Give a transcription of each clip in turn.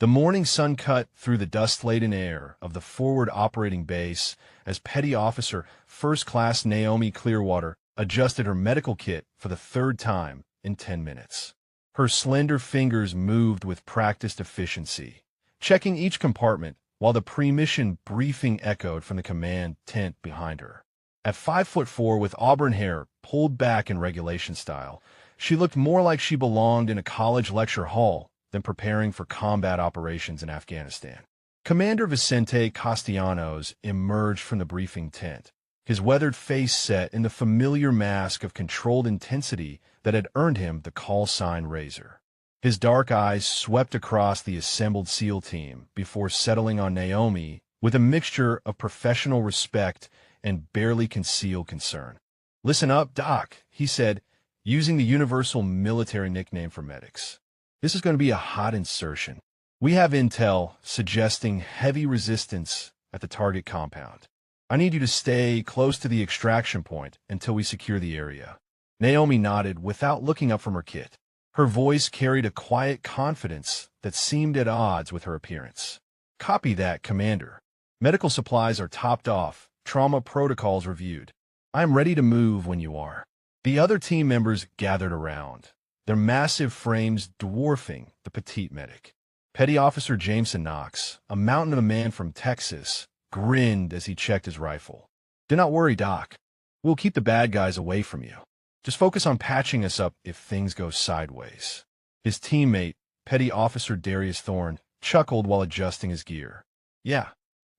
The morning sun cut through the dust-laden air of the forward operating base as Petty Officer First Class Naomi Clearwater adjusted her medical kit for the third time in 10 minutes. Her slender fingers moved with practiced efficiency, checking each compartment while the pre-mission briefing echoed from the command tent behind her. At 5'4" with auburn hair pulled back in regulation style, she looked more like she belonged in a college lecture hall than preparing for combat operations in Afghanistan. Commander Vicente Castellanos emerged from the briefing tent, his weathered face set in the familiar mask of controlled intensity that had earned him the call sign Razor. His dark eyes swept across the assembled SEAL team before settling on Naomi with a mixture of professional respect and barely concealed concern. "Listen up, Doc," he said, using the universal military nickname for medics. "This is going to be a hot insertion. We have intel suggesting heavy resistance at the target compound. I need you to stay close to the extraction point until we secure the area." Naomi nodded without looking up from her kit. Her voice carried a quiet confidence that seemed at odds with her appearance. "Copy that, Commander. Medical supplies are topped off, trauma protocols reviewed. I am ready to move when you are." The other team members gathered around, their massive frames dwarfing the petite medic. Petty Officer Jameson Knox, a mountain of a man from Texas, grinned as he checked his rifle. "Do not worry, Doc. We'll keep the bad guys away from you. Just focus on patching us up if things go sideways." His teammate, Petty Officer Darius Thorne, chuckled while adjusting his gear. "Yeah,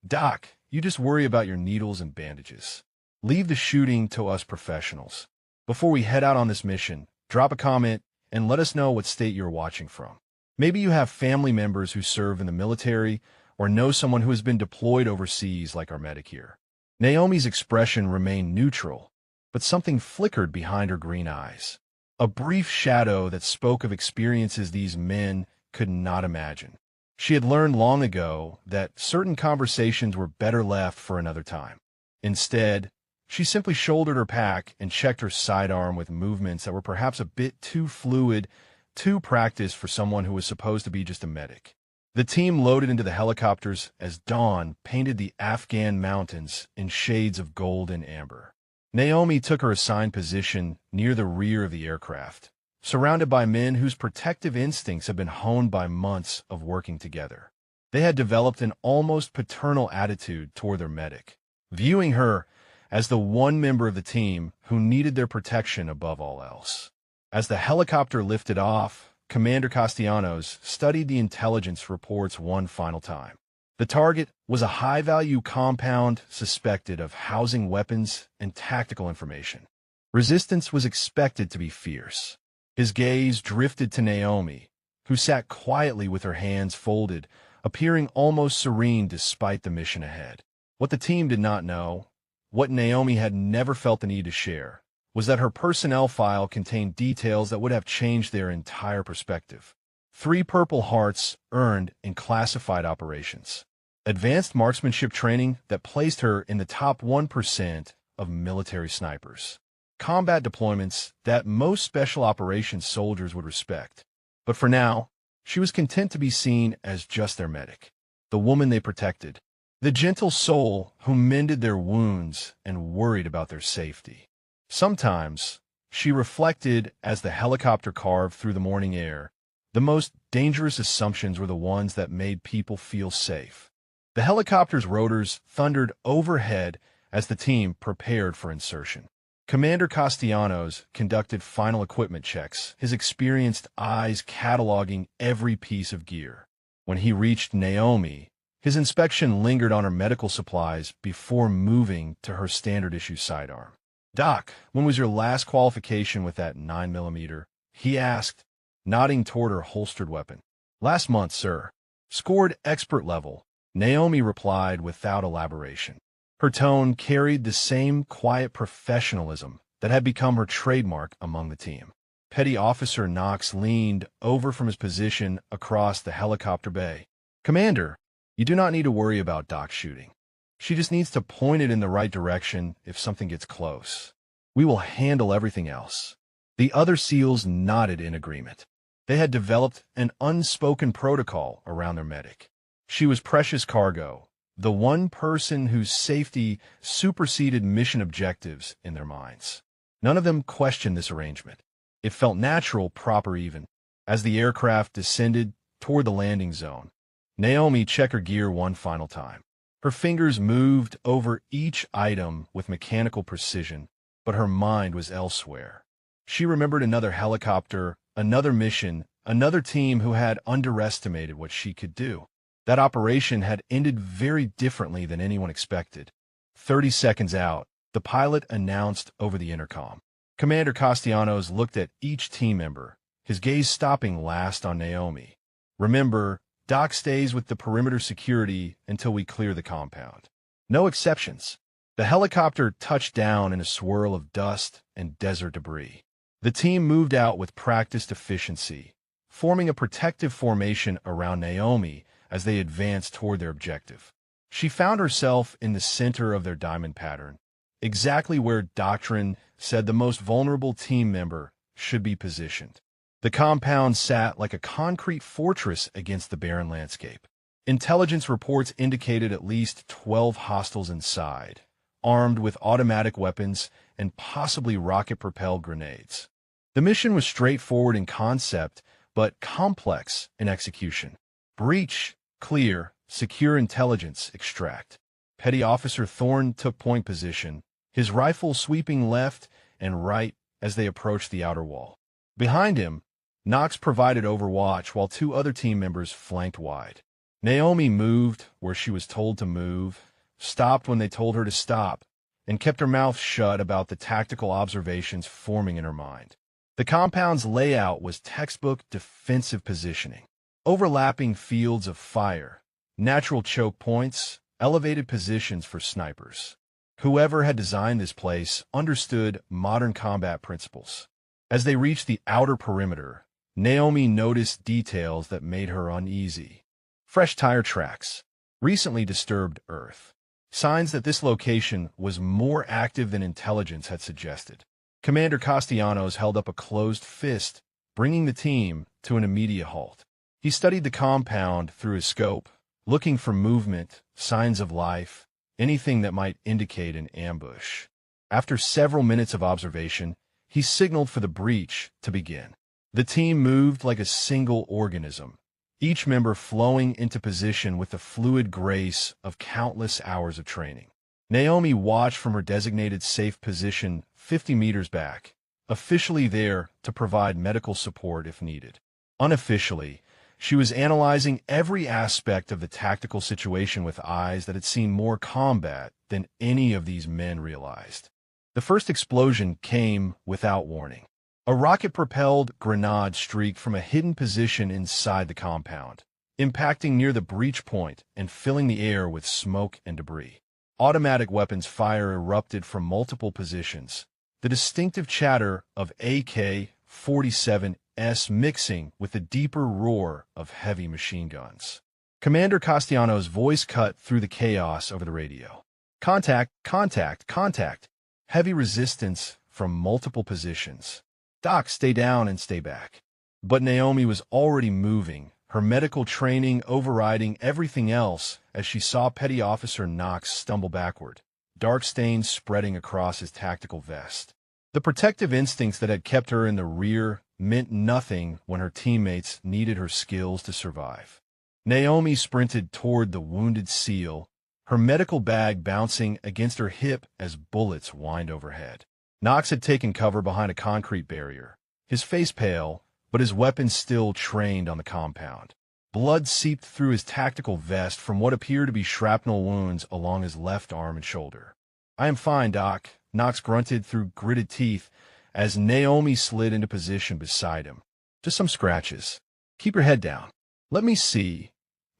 Doc, you just worry about your needles and bandages. Leave the shooting to us professionals. Before we head out on this mission, drop a comment and let us know what state you're watching from. Maybe you have family members who serve in the military or know someone who has been deployed overseas like our medic here." Naomi's expression remained neutral, but something flickered behind her green eyes. A brief shadow that spoke of experiences these men could not imagine. She had learned long ago that certain conversations were better left for another time. Instead, she simply shouldered her pack and checked her sidearm with movements that were perhaps a bit too fluid, too practiced for someone who was supposed to be just a medic. The team loaded into the helicopters as dawn painted the Afghan mountains in shades of gold and amber. Naomi took her assigned position near the rear of the aircraft, surrounded by men whose protective instincts had been honed by months of working together. They had developed an almost paternal attitude toward their medic, viewing her as the one member of the team who needed their protection above all else. As the helicopter lifted off, Commander Castellanos studied the intelligence reports one final time. The target was a high-value compound suspected of housing weapons and tactical information. Resistance was expected to be fierce. His gaze drifted to Naomi, who sat quietly with her hands folded, appearing almost serene despite the mission ahead. What the team did not know, what Naomi had never felt the need to share, was that her personnel file contained details that would have changed their entire perspective. 3 Purple Hearts earned in classified operations. Advanced marksmanship training that placed her in the top 1% of military snipers. Combat deployments that most special operations soldiers would respect. But for now, she was content to be seen as just their medic, the woman they protected, the gentle soul who mended their wounds and worried about their safety. Sometimes, she reflected as the helicopter carved through the morning air, the most dangerous assumptions were the ones that made people feel safe. The helicopter's rotors thundered overhead as the team prepared for insertion. Commander Castellanos conducted final equipment checks, his experienced eyes cataloging every piece of gear. When he reached Naomi, his inspection lingered on her medical supplies before moving to her standard-issue sidearm. "Doc, when was your last qualification with that 9mm?" he asked, nodding toward her holstered weapon. "Last month, sir." "Scored expert level," Naomi replied without elaboration. Her tone carried the same quiet professionalism that had become her trademark among the team. Petty Officer Knox leaned over from his position across the helicopter bay. "Commander, you do not need to worry about Doc shooting. She just needs to point it in the right direction if something gets close. We will handle everything else." The other SEALs nodded in agreement. They had developed an unspoken protocol around their medic. She was precious cargo, the one person whose safety superseded mission objectives in their minds. None of them questioned this arrangement. It felt natural, proper even. As the aircraft descended toward the landing zone, Naomi checked her gear one final time. Her fingers moved over each item with mechanical precision, but her mind was elsewhere. She remembered another helicopter, another mission, another team who had underestimated what she could do. That operation had ended very differently than anyone expected. 30 seconds out, the pilot announced over the intercom. Commander Castellanos looked at each team member, his gaze stopping last on Naomi. "Remember, Doc stays with the perimeter security until we clear the compound. No exceptions." The helicopter touched down in a swirl of dust and desert debris. The team moved out with practiced efficiency, forming a protective formation around Naomi as they advanced toward their objective. She found herself in the center of their diamond pattern, exactly where doctrine said the most vulnerable team member should be positioned. The compound sat like a concrete fortress against the barren landscape. Intelligence reports indicated at least 12 hostiles inside, armed with automatic weapons and possibly rocket-propelled grenades. The mission was straightforward in concept, but complex in execution. Breach, clear, secure intelligence, extract. Petty Officer Thorne took point position, his rifle sweeping left and right as they approached the outer wall. Behind him, Knox provided overwatch while two other team members flanked wide. Naomi moved where she was told to move, stopped when they told her to stop, and kept her mouth shut about the tactical observations forming in her mind. The compound's layout was textbook defensive positioning. Overlapping fields of fire, natural choke points, elevated positions for snipers. Whoever had designed this place understood modern combat principles. As they reached the outer perimeter, Naomi noticed details that made her uneasy. Fresh tire tracks, recently disturbed earth. Signs that this location was more active than intelligence had suggested. Commander Castellanos held up a closed fist, bringing the team to an immediate halt. He studied the compound through his scope, looking for movement, signs of life, anything that might indicate an ambush. After several minutes of observation, he signaled for the breach to begin. The team moved like a single organism, each member flowing into position with the fluid grace of countless hours of training. Naomi watched from her designated safe position 50 meters back, officially there to provide medical support if needed. Unofficially, she was analyzing every aspect of the tactical situation with eyes that had seen more combat than any of these men realized. The first explosion came without warning. A rocket-propelled grenade streaked from a hidden position inside the compound, impacting near the breach point and filling the air with smoke and debris. Automatic weapons fire erupted from multiple positions, the distinctive chatter of AK-47s mixing with the deeper roar of heavy machine guns. Commander Castellanos' voice cut through the chaos over the radio. "Contact, contact, contact." Heavy resistance from multiple positions. "Doc, stay down and stay back." But Naomi was already moving, her medical training overriding everything else as she saw Petty Officer Knox stumble backward, dark stains spreading across his tactical vest. The protective instincts that had kept her in the rear meant nothing when her teammates needed her skills to survive. Naomi sprinted toward the wounded SEAL, her medical bag bouncing against her hip as bullets whined overhead. Knox had taken cover behind a concrete barrier, his face pale, but his weapon still trained on the compound. Blood seeped through his tactical vest from what appeared to be shrapnel wounds along his left arm and shoulder. "I am fine, Doc," Knox grunted through gritted teeth as Naomi slid into position beside him. "Just some scratches. Keep your head down." "Let me see,"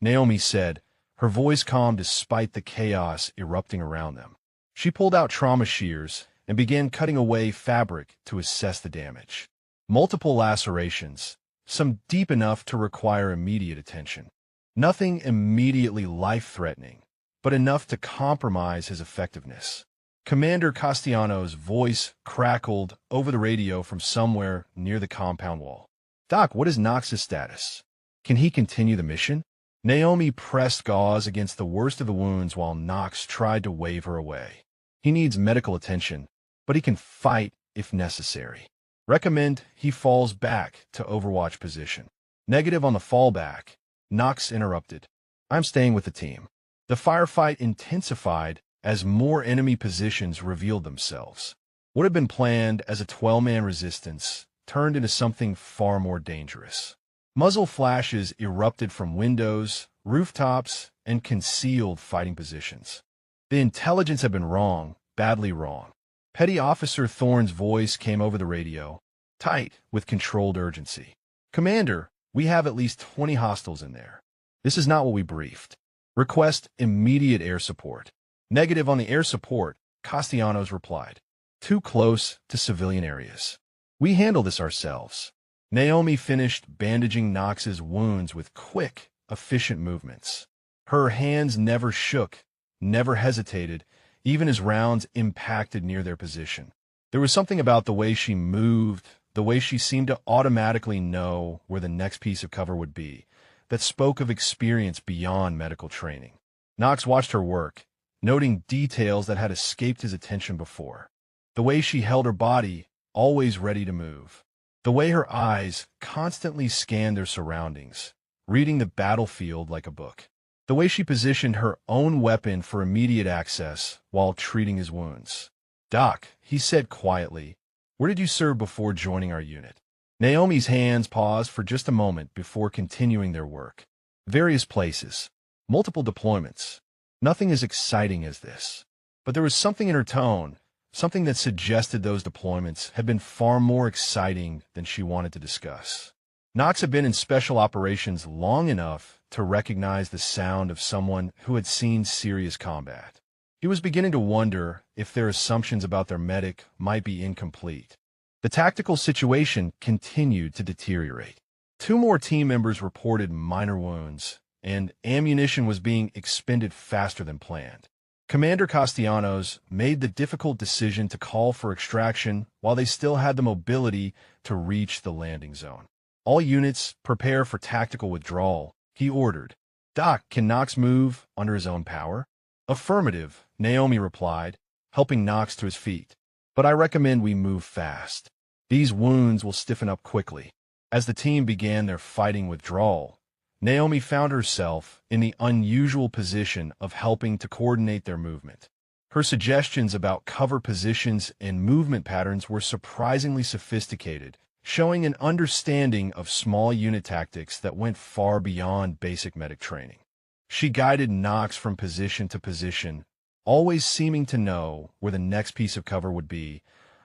Naomi said, her voice calm despite the chaos erupting around them. She pulled out trauma shears and began cutting away fabric to assess the damage. Multiple lacerations, some deep enough to require immediate attention. Nothing immediately life-threatening, but enough to compromise his effectiveness. Commander Castellanos' voice crackled over the radio from somewhere near the compound wall. Doc, what is Knox's status? Can he continue the mission? Naomi pressed gauze against the worst of the wounds while Knox tried to wave her away. He needs medical attention, but he can fight if necessary. Recommend he falls back to Overwatch position. Negative on the fallback. Knox interrupted. I'm staying with the team. The firefight intensified as more enemy positions revealed themselves. What had been planned as a 12-man resistance turned into something far more dangerous. Muzzle flashes erupted from windows, rooftops, and concealed fighting positions. The intelligence had been wrong, badly wrong. Petty Officer Thorne's voice came over the radio, tight with controlled urgency. Commander, we have at least 20 hostiles in there. This is not what we briefed. Request immediate air support. Negative on the air support, Castellanos replied. Too close to civilian areas. We handle this ourselves. Naomi finished bandaging Knox's wounds with quick, efficient movements. Her hands never shook, never hesitated, even as rounds impacted near their position. There was something about the way she moved, the way she seemed to automatically know where the next piece of cover would be, that spoke of experience beyond medical training. Knox watched her work, noting details that had escaped his attention before. The way she held her body, always ready to move. The way her eyes constantly scanned their surroundings, reading the battlefield like a book. The way she positioned her own weapon for immediate access while treating his wounds. Doc, he said quietly, where did you serve before joining our unit? Naomi's hands paused for just a moment before continuing their work. Various places, multiple deployments. Nothing as exciting as this. But there was something in her tone, something that suggested those deployments had been far more exciting than she wanted to discuss. Knox had been in special operations long enough to recognize the sound of someone who had seen serious combat. He was beginning to wonder if their assumptions about their medic might be incomplete. The tactical situation continued to deteriorate. 2 more team members reported minor wounds, and ammunition was being expended faster than planned. Commander Castellanos made the difficult decision to call for extraction while they still had the mobility to reach the landing zone. All units prepare for tactical withdrawal, he ordered. Doc, can Knox move under his own power? Affirmative, Naomi replied, helping Knox to his feet. But I recommend we move fast. These wounds will stiffen up quickly. As the team began their fighting withdrawal, Naomi found herself in the unusual position of helping to coordinate their movement. Her suggestions about cover positions and movement patterns were surprisingly sophisticated, showing an understanding of small unit tactics that went far beyond basic medic training. She guided Knox from position to position, always seeming to know where the next piece of cover would be,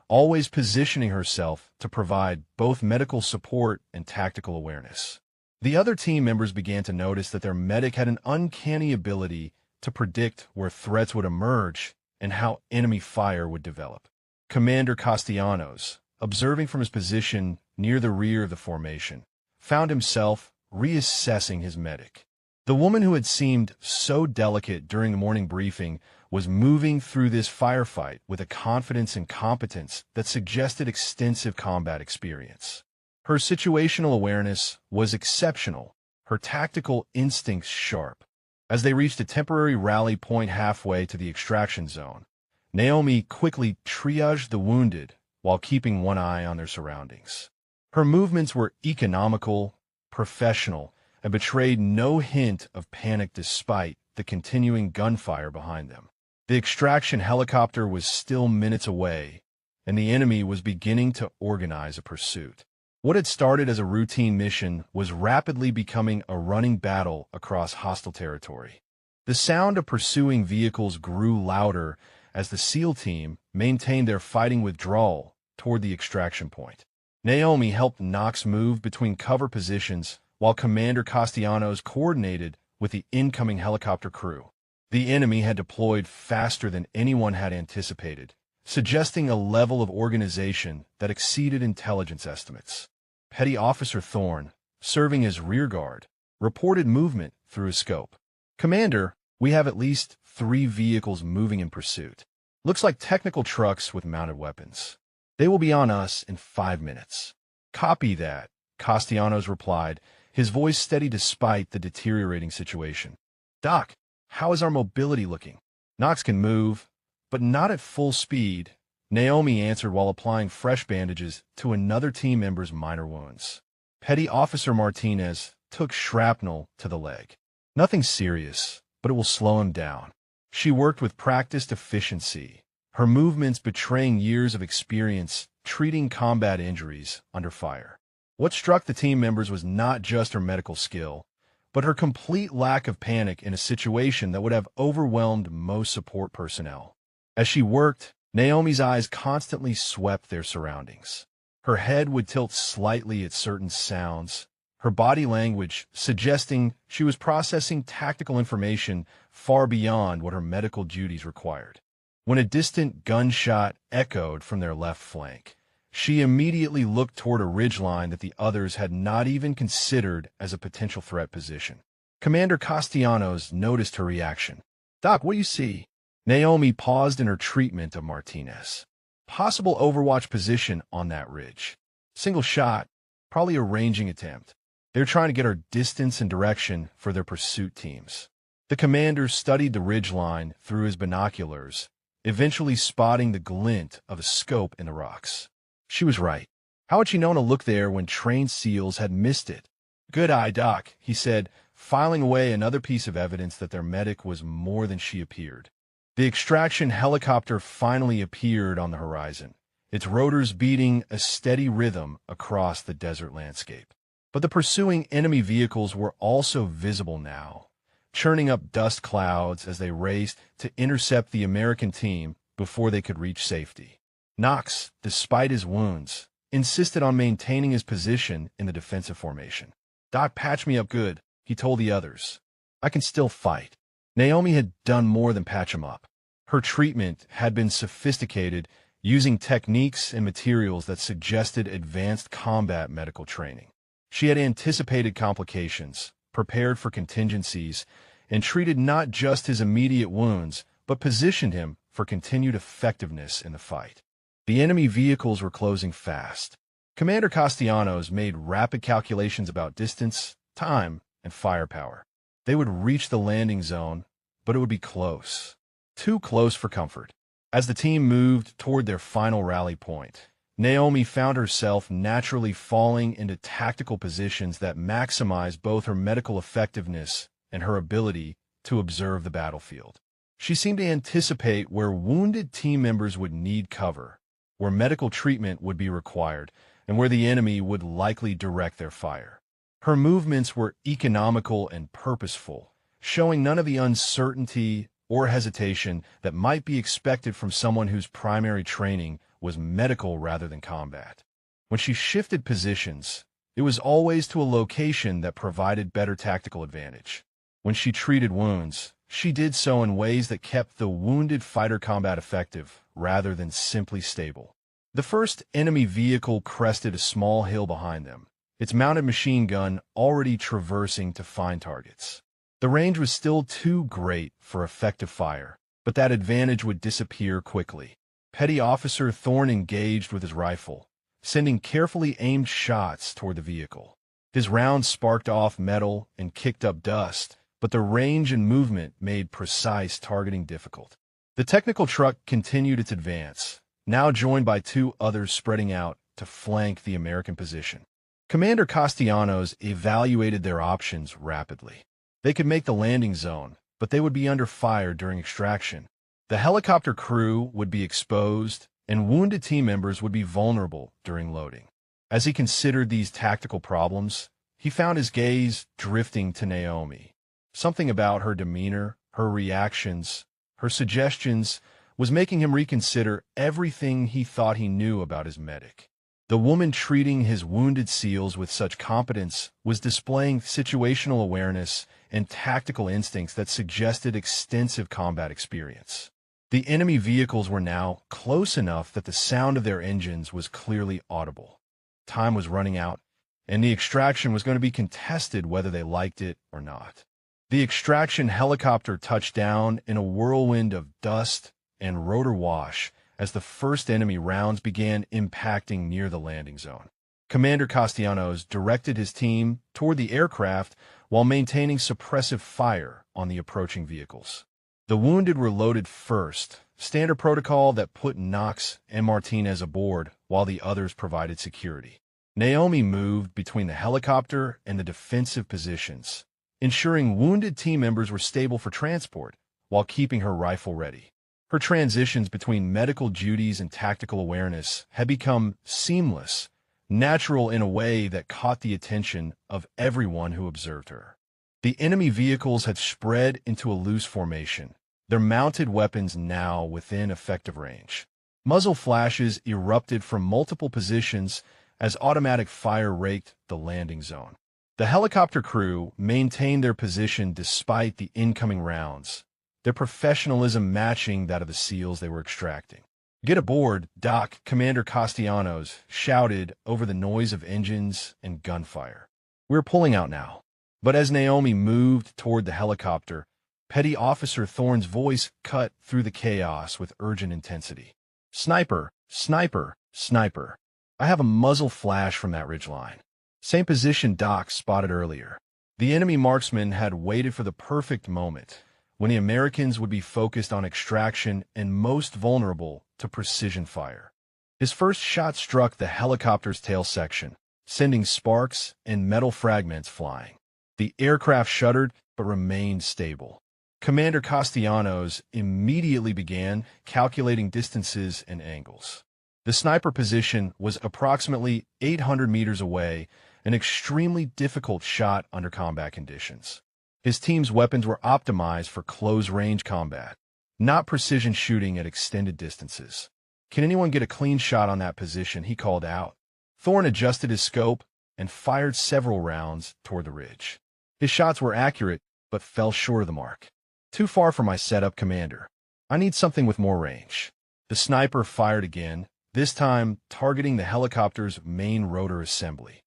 always positioning herself to provide both medical support and tactical awareness. The other team members began to notice that their medic had an uncanny ability to predict where threats would emerge and how enemy fire would develop. Commander Castellanos, observing from his position near the rear of the formation, found himself reassessing his medic. The woman who had seemed so delicate during the morning briefing was moving through this firefight with a confidence and competence that suggested extensive combat experience. Her situational awareness was exceptional, her tactical instincts sharp. As they reached a temporary rally point halfway to the extraction zone, Naomi quickly triaged the wounded while keeping one eye on their surroundings. Her movements were economical, professional, and betrayed no hint of panic despite the continuing gunfire behind them. The extraction helicopter was still minutes away, and the enemy was beginning to organize a pursuit. What had started as a routine mission was rapidly becoming a running battle across hostile territory. The sound of pursuing vehicles grew louder as the SEAL team maintained their fighting withdrawal toward the extraction point. Naomi helped Knox move between cover positions while Commander Castellanos coordinated with the incoming helicopter crew. The enemy had deployed faster than anyone had anticipated, suggesting a level of organization that exceeded intelligence estimates. Petty Officer Thorne, serving as rearguard, reported movement through his scope. Commander, we have at least 3 vehicles moving in pursuit. Looks like technical trucks with mounted weapons. They will be on us in 5 minutes. Copy that, Castellanos replied, his voice steady despite the deteriorating situation. "Doc, how is our mobility looking?" "Knox can move, but not at full speed," Naomi answered while applying fresh bandages to another team member's minor wounds. Petty Officer Martinez took shrapnel to the leg. "Nothing serious, but it will slow him down." She worked with practiced efficiency, her movements betraying years of experience treating combat injuries under fire. What struck the team members was not just her medical skill, but her complete lack of panic in a situation that would have overwhelmed most support personnel. As she worked, Naomi's eyes constantly swept their surroundings. Her head would tilt slightly at certain sounds, her body language suggesting she was processing tactical information far beyond what her medical duties required. When a distant gunshot echoed from their left flank, she immediately looked toward a ridgeline that the others had not even considered as a potential threat position. Commander Castellanos noticed her reaction. "Doc, what do you see?" Naomi paused in her treatment of Martinez. "Possible overwatch position on that ridge. Single shot, probably a ranging attempt. They're trying to get our distance and direction for their pursuit teams." The commander studied the ridgeline through his binoculars, eventually spotting the glint of a scope in the rocks. She was right. How had she known to look there when trained SEALs had missed it? "Good eye, Doc," he said, filing away another piece of evidence that their medic was more than she appeared. The extraction helicopter finally appeared on the horizon, its rotors beating a steady rhythm across the desert landscape. But the pursuing enemy vehicles were also visible now, churning up dust clouds as they raced to intercept the American team before they could reach safety. Knox, despite his wounds, insisted on maintaining his position in the defensive formation. "Doc, patch me up good," he told the others. "I can still fight." Naomi had done more than patch him up. Her treatment had been sophisticated, using techniques and materials that suggested advanced combat medical training. She had anticipated complications, prepared for contingencies, and treated not just his immediate wounds, but positioned him for continued effectiveness in the fight. The enemy vehicles were closing fast. Commander Castellanos made rapid calculations about distance, time, and firepower. They would reach the landing zone, but it would be close. Too close for comfort. As the team moved toward their final rally point, Naomi found herself naturally falling into tactical positions that maximized both her medical effectiveness and her ability to observe the battlefield. She seemed to anticipate where wounded team members would need cover, where medical treatment would be required, and where the enemy would likely direct their fire. Her movements were economical and purposeful, showing none of the uncertainty or hesitation that might be expected from someone whose primary training was medical rather than combat. When she shifted positions, it was always to a location that provided better tactical advantage. When she treated wounds, she did so in ways that kept the wounded fighter combat effective rather than simply stable. The first enemy vehicle crested a small hill behind them, its mounted machine gun already traversing to find targets. The range was still too great for effective fire, but that advantage would disappear quickly. Petty Officer Thorne engaged with his rifle, sending carefully aimed shots toward the vehicle. His rounds sparked off metal and kicked up dust, but the range and movement made precise targeting difficult. The technical truck continued its advance, now joined by two others spreading out to flank the American position. Commander Castellanos evaluated their options rapidly. They could make the landing zone, but they would be under fire during extraction. The helicopter crew would be exposed, and wounded team members would be vulnerable during loading. As he considered these tactical problems, he found his gaze drifting to Naomi. Something about her demeanor, her reactions, her suggestions was making him reconsider everything he thought he knew about his medic. The woman treating his wounded SEALs with such competence was displaying situational awareness and tactical instincts that suggested extensive combat experience. The enemy vehicles were now close enough that the sound of their engines was clearly audible. Time was running out, and the extraction was going to be contested whether they liked it or not. The extraction helicopter touched down in a whirlwind of dust and rotor wash as the first enemy rounds began impacting near the landing zone. Commander Castellanos directed his team toward the aircraft while maintaining suppressive fire on the approaching vehicles. The wounded were loaded first, standard protocol that put Knox and Martinez aboard while the others provided security. Naomi moved between the helicopter and the defensive positions, ensuring wounded team members were stable for transport while keeping her rifle ready. Her transitions between medical duties and tactical awareness had become seamless, natural in a way that caught the attention of everyone who observed her. The enemy vehicles had spread into a loose formation, their mounted weapons now within effective range. Muzzle flashes erupted from multiple positions as automatic fire raked the landing zone. The helicopter crew maintained their position despite the incoming rounds, their professionalism matching that of the SEALs they were extracting. "Get aboard, Doc," Commander Castellanos shouted over the noise of engines and gunfire. "We're pulling out now." But as Naomi moved toward the helicopter, Petty Officer Thorne's voice cut through the chaos with urgent intensity. "Sniper! Sniper! Sniper! I have a muzzle flash from that ridgeline. Same position Doc spotted earlier." The enemy marksman had waited for the perfect moment, when the Americans would be focused on extraction and most vulnerable to precision fire. His first shot struck the helicopter's tail section, sending sparks and metal fragments flying. The aircraft shuddered but remained stable. Commander Castellanos immediately began calculating distances and angles. The sniper position was approximately 800 meters away, an extremely difficult shot under combat conditions. His team's weapons were optimized for close-range combat, not precision shooting at extended distances. "Can anyone get a clean shot on that position?" he called out. Thorne adjusted his scope and fired several rounds toward the ridge. His shots were accurate, but fell short of the mark. "Too far for my setup, Commander. I need something with more range." The sniper fired again, this time targeting the helicopter's main rotor assembly.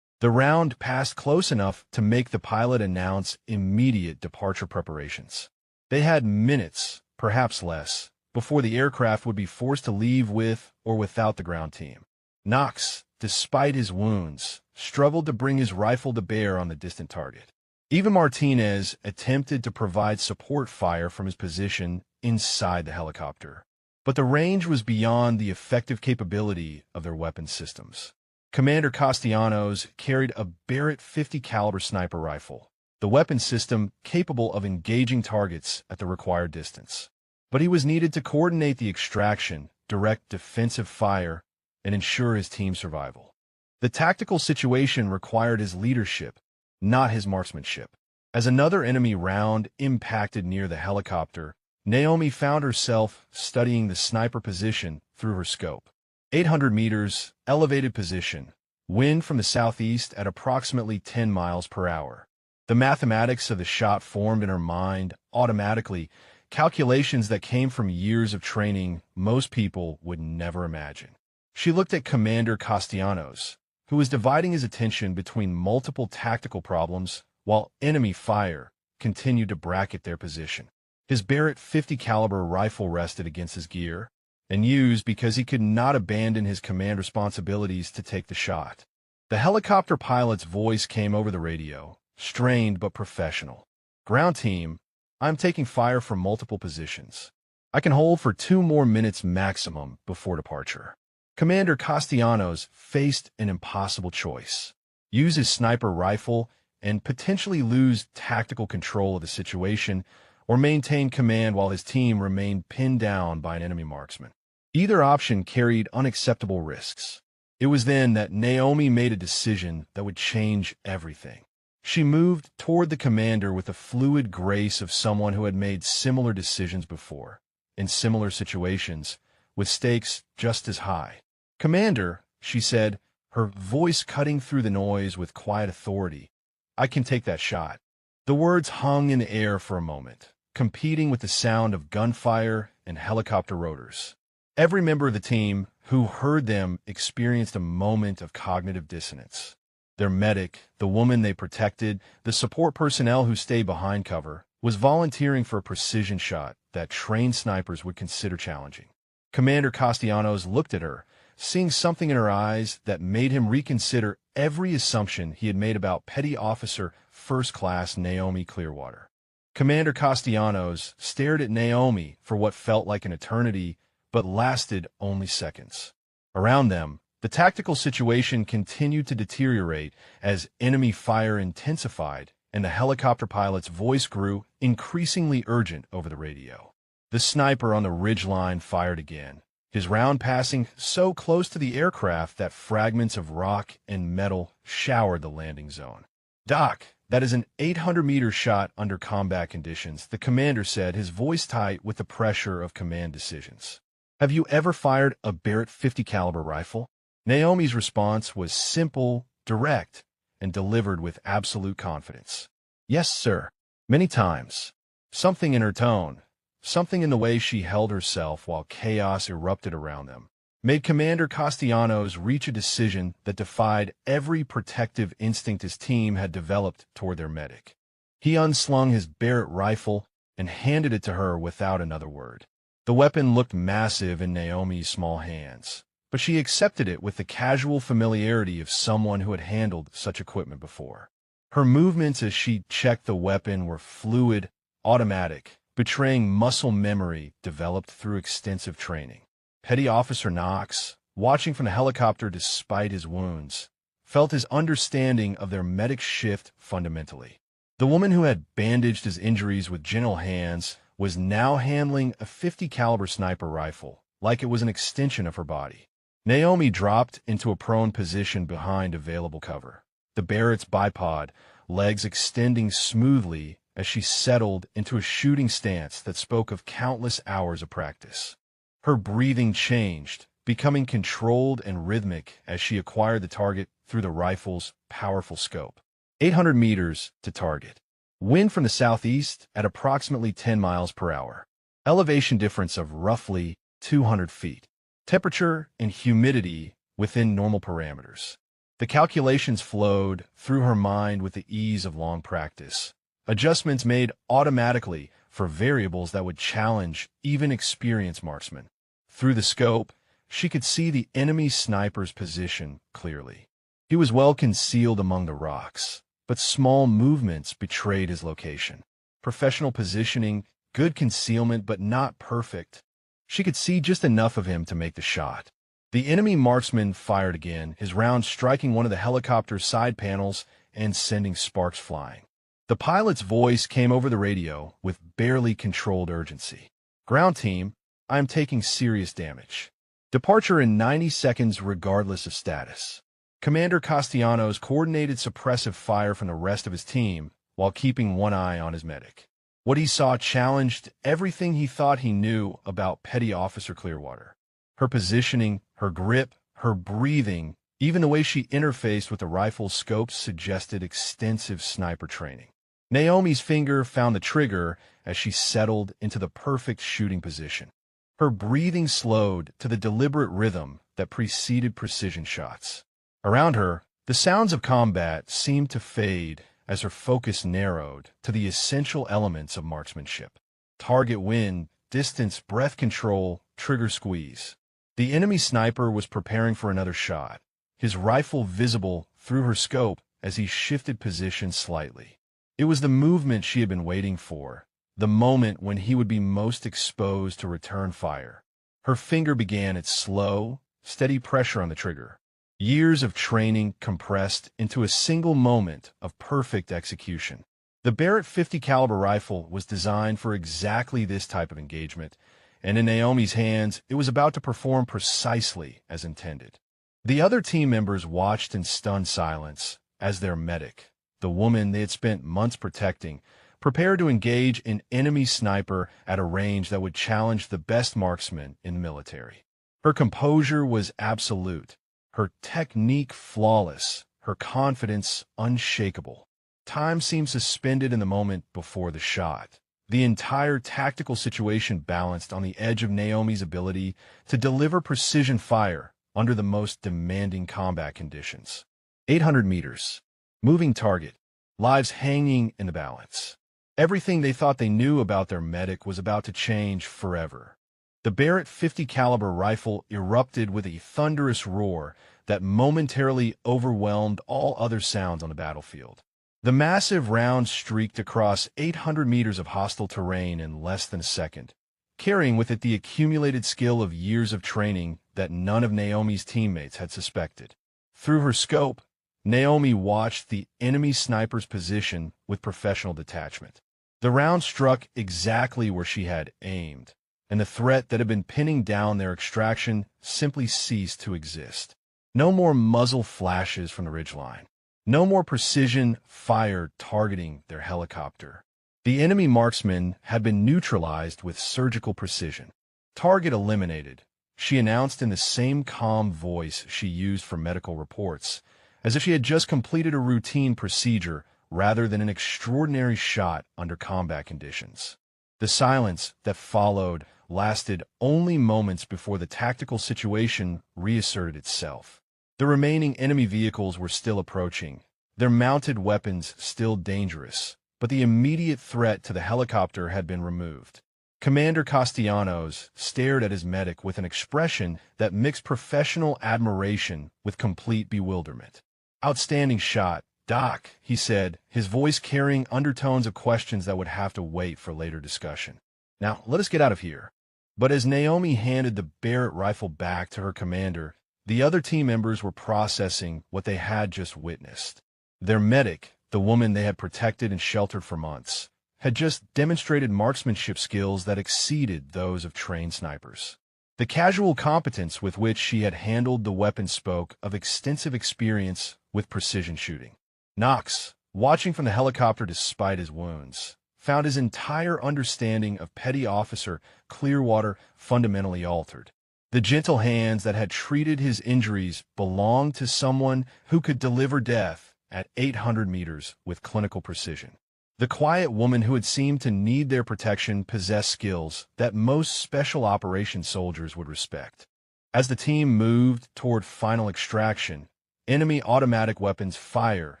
The round passed close enough to make the pilot announce immediate departure preparations. They had minutes, perhaps less, before the aircraft would be forced to leave with or without the ground team. Knox, despite his wounds, struggled to bring his rifle to bear on the distant target. Even Martinez attempted to provide support fire from his position inside the helicopter, but the range was beyond the effective capability of their weapon systems. Commander Castellanos carried a Barrett .50 caliber sniper rifle, the weapon system capable of engaging targets at the required distance. But he was needed to coordinate the extraction, direct defensive fire, and ensure his team's survival. The tactical situation required his leadership, not his marksmanship. As another enemy round impacted near the helicopter, Naomi found herself studying the sniper position through her scope. 800 meters, elevated position, wind from the southeast at approximately 10 miles per hour. The mathematics of the shot formed in her mind automatically, calculations that came from years of training most people would never imagine. She looked at Commander Castellanos, who was dividing his attention between multiple tactical problems while enemy fire continued to bracket their position. His Barrett .50 caliber rifle rested against his gear, and used because he could not abandon his command responsibilities to take the shot. The helicopter pilot's voice came over the radio, strained but professional. "Ground team, I'm taking fire from multiple positions. I can hold for 2 more minutes maximum before departure." Commander Castellanos faced an impossible choice: use his sniper rifle and potentially lose tactical control of the situation, or maintain command while his team remained pinned down by an enemy marksman. Either option carried unacceptable risks. It was then that Naomi made a decision that would change everything. She moved toward the commander with the fluid grace of someone who had made similar decisions before, in similar situations, with stakes just as high. "Commander," she said, her voice cutting through the noise with quiet authority, "I can take that shot." The words hung in the air for a moment, competing with the sound of gunfire and helicopter rotors. Every member of the team who heard them experienced a moment of cognitive dissonance. Their medic, the woman they protected, the support personnel who stayed behind cover, was volunteering for a precision shot that trained snipers would consider challenging. Commander Castellanos looked at her, seeing something in her eyes that made him reconsider every assumption he had made about Petty Officer First Class Naomi Clearwater. Commander Castellanos stared at Naomi for what felt like an eternity, but lasted only seconds. Around them, the tactical situation continued to deteriorate as enemy fire intensified and the helicopter pilot's voice grew increasingly urgent over the radio. The sniper on the ridgeline fired again, his round passing so close to the aircraft that fragments of rock and metal showered the landing zone. "Doc, that is an 800-meter shot under combat conditions," the commander said, his voice tight with the pressure of command decisions. "Have you ever fired a Barrett 50 caliber rifle?" Naomi's response was simple, direct, and delivered with absolute confidence. "Yes, sir. Many times." Something in her tone, something in the way she held herself while chaos erupted around them, made Commander Castellanos reach a decision that defied every protective instinct his team had developed toward their medic. He unslung his Barrett rifle and handed it to her without another word. The weapon looked massive in Naomi's small hands, but she accepted it with the casual familiarity of someone who had handled such equipment before. Her movements as she checked the weapon were fluid, automatic, betraying muscle memory developed through extensive training. Petty Officer Knox, watching from the helicopter despite his wounds, felt his understanding of their medic's shift fundamentally. The woman who had bandaged his injuries with gentle hands was now handling a 50 caliber sniper rifle, like it was an extension of her body. Naomi dropped into a prone position behind available cover, the Barrett's bipod, legs extending smoothly as she settled into a shooting stance that spoke of countless hours of practice. Her breathing changed, becoming controlled and rhythmic as she acquired the target through the rifle's powerful scope. 800 meters to target. Wind from the southeast at approximately 10 miles per hour. Elevation difference of roughly 200 feet. Temperature and humidity within normal parameters. The calculations flowed through her mind with the ease of long practice. Adjustments made automatically for variables that would challenge even experienced marksmen. Through the scope, she could see the enemy sniper's position clearly. He was well concealed among the rocks, but small movements betrayed his location. Professional positioning, good concealment, but not perfect. She could see just enough of him to make the shot. The enemy marksman fired again, his round striking one of the helicopter's side panels and sending sparks flying. The pilot's voice came over the radio with barely controlled urgency. "Ground team, I am taking serious damage. Departure in 90 seconds regardless of status." Commander Castellanos coordinated suppressive fire from the rest of his team while keeping one eye on his medic. What he saw challenged everything he thought he knew about Petty Officer Clearwater. Her positioning, her grip, her breathing, even the way she interfaced with the rifle's scopes suggested extensive sniper training. Naomi's finger found the trigger as she settled into the perfect shooting position. Her breathing slowed to the deliberate rhythm that preceded precision shots. Around her, the sounds of combat seemed to fade as her focus narrowed to the essential elements of marksmanship. Target wind, distance, breath control, trigger squeeze. The enemy sniper was preparing for another shot, his rifle visible through her scope as he shifted position slightly. It was the movement she had been waiting for, the moment when he would be most exposed to return fire. Her finger began its slow, steady pressure on the trigger. Years of training compressed into a single moment of perfect execution. The Barrett 50 caliber rifle was designed for exactly this type of engagement, and in Naomi's hands, it was about to perform precisely as intended. The other team members watched in stunned silence as their medic, the woman they had spent months protecting, prepared to engage an enemy sniper at a range that would challenge the best marksman in the military. Her composure was absolute, her technique flawless, her confidence unshakable. Time seemed suspended in the moment before the shot. The entire tactical situation balanced on the edge of Naomi's ability to deliver precision fire under the most demanding combat conditions. 800 meters. Moving target. Lives hanging in the balance. Everything they thought they knew about their medic was about to change forever. The Barrett 50 caliber rifle erupted with a thunderous roar that momentarily overwhelmed all other sounds on the battlefield. The massive round streaked across 800 meters of hostile terrain in less than a second, carrying with it the accumulated skill of years of training that none of Naomi's teammates had suspected. Through her scope, Naomi watched the enemy sniper's position with professional detachment. The round struck exactly where she had aimed, and the threat that had been pinning down their extraction simply ceased to exist. No more muzzle flashes from the ridgeline. No more precision fire targeting their helicopter. The enemy marksman had been neutralized with surgical precision. Target eliminated, she announced in the same calm voice she used for medical reports, as if she had just completed a routine procedure rather than an extraordinary shot under combat conditions. The silence that followed lasted only moments before the tactical situation reasserted itself. The remaining enemy vehicles were still approaching, their mounted weapons still dangerous, but the immediate threat to the helicopter had been removed. Commander Castellanos stared at his medic with an expression that mixed professional admiration with complete bewilderment. "Outstanding shot, Doc," he said, his voice carrying undertones of questions that would have to wait for later discussion. "Now, let us get out of here." But as Naomi handed the Barrett rifle back to her commander, the other team members were processing what they had just witnessed. Their medic, the woman they had protected and sheltered for months, had just demonstrated marksmanship skills that exceeded those of trained snipers. The casual competence with which she had handled the weapon spoke of extensive experience with precision shooting. Knox, watching from the helicopter despite his wounds, found his entire understanding of Petty Officer Clearwater fundamentally altered. The gentle hands that had treated his injuries belonged to someone who could deliver death at 800 meters with clinical precision. The quiet woman who had seemed to need their protection possessed skills that most special operations soldiers would respect. As the team moved toward final extraction, enemy automatic weapons fire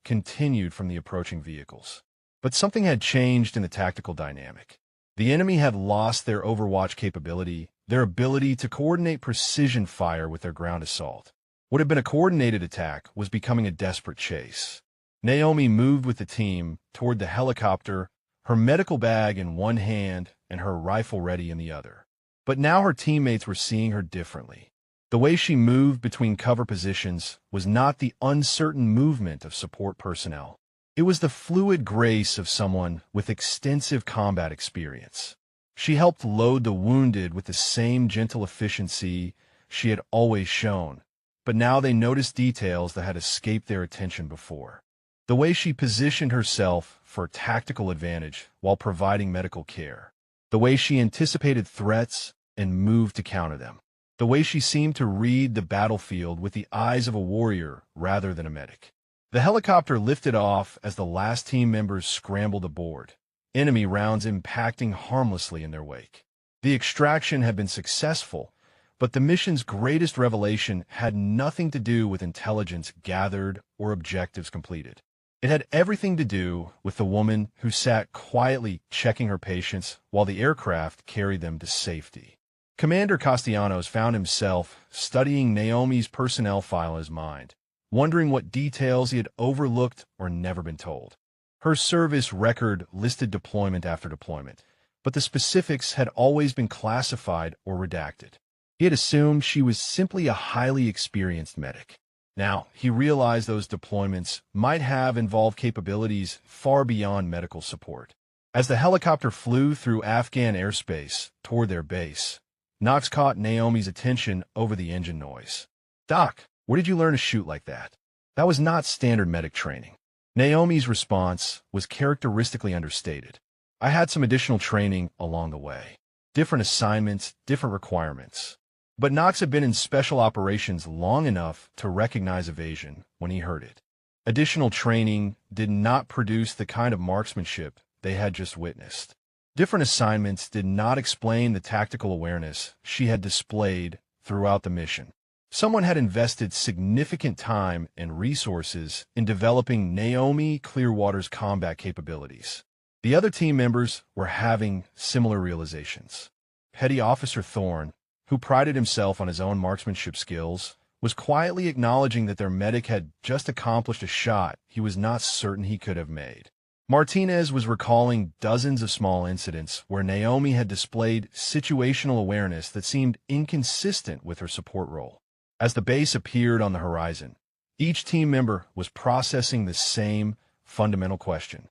continued from the approaching vehicles. But something had changed in the tactical dynamic. The enemy had lost their overwatch capability, their ability to coordinate precision fire with their ground assault. What had been a coordinated attack was becoming a desperate chase. Naomi moved with the team toward the helicopter, her medical bag in one hand and her rifle ready in the other. But now her teammates were seeing her differently. The way she moved between cover positions was not the uncertain movement of support personnel. It was the fluid grace of someone with extensive combat experience. She helped load the wounded with the same gentle efficiency she had always shown, but now they noticed details that had escaped their attention before. The way she positioned herself for tactical advantage while providing medical care. The way she anticipated threats and moved to counter them. The way she seemed to read the battlefield with the eyes of a warrior rather than a medic. The helicopter lifted off as the last team members scrambled aboard, enemy rounds impacting harmlessly in their wake. The extraction had been successful, but the mission's greatest revelation had nothing to do with intelligence gathered or objectives completed. It had everything to do with the woman who sat quietly checking her patients while the aircraft carried them to safety. Commander Castellanos found himself studying Naomi's personnel file in his mind, wondering what details he had overlooked or never been told. Her service record listed deployment after deployment, but the specifics had always been classified or redacted. He had assumed she was simply a highly experienced medic. Now, he realized those deployments might have involved capabilities far beyond medical support. As the helicopter flew through Afghan airspace toward their base, Knox caught Naomi's attention over the engine noise. "Doc, where did you learn to shoot like that?" That was not standard medic training. Naomi's response was characteristically understated. "I had some additional training along the way. Different assignments, different requirements." But Knox had been in special operations long enough to recognize evasion when he heard it. Additional training did not produce the kind of marksmanship they had just witnessed. Different assignments did not explain the tactical awareness she had displayed throughout the mission. Someone had invested significant time and resources in developing Naomi Clearwater's combat capabilities. The other team members were having similar realizations. Petty Officer Thorne, who prided himself on his own marksmanship skills, was quietly acknowledging that their medic had just accomplished a shot he was not certain he could have made. Martinez was recalling dozens of small incidents where Naomi had displayed situational awareness that seemed inconsistent with her support role. As the base appeared on the horizon, each team member was processing the same fundamental question.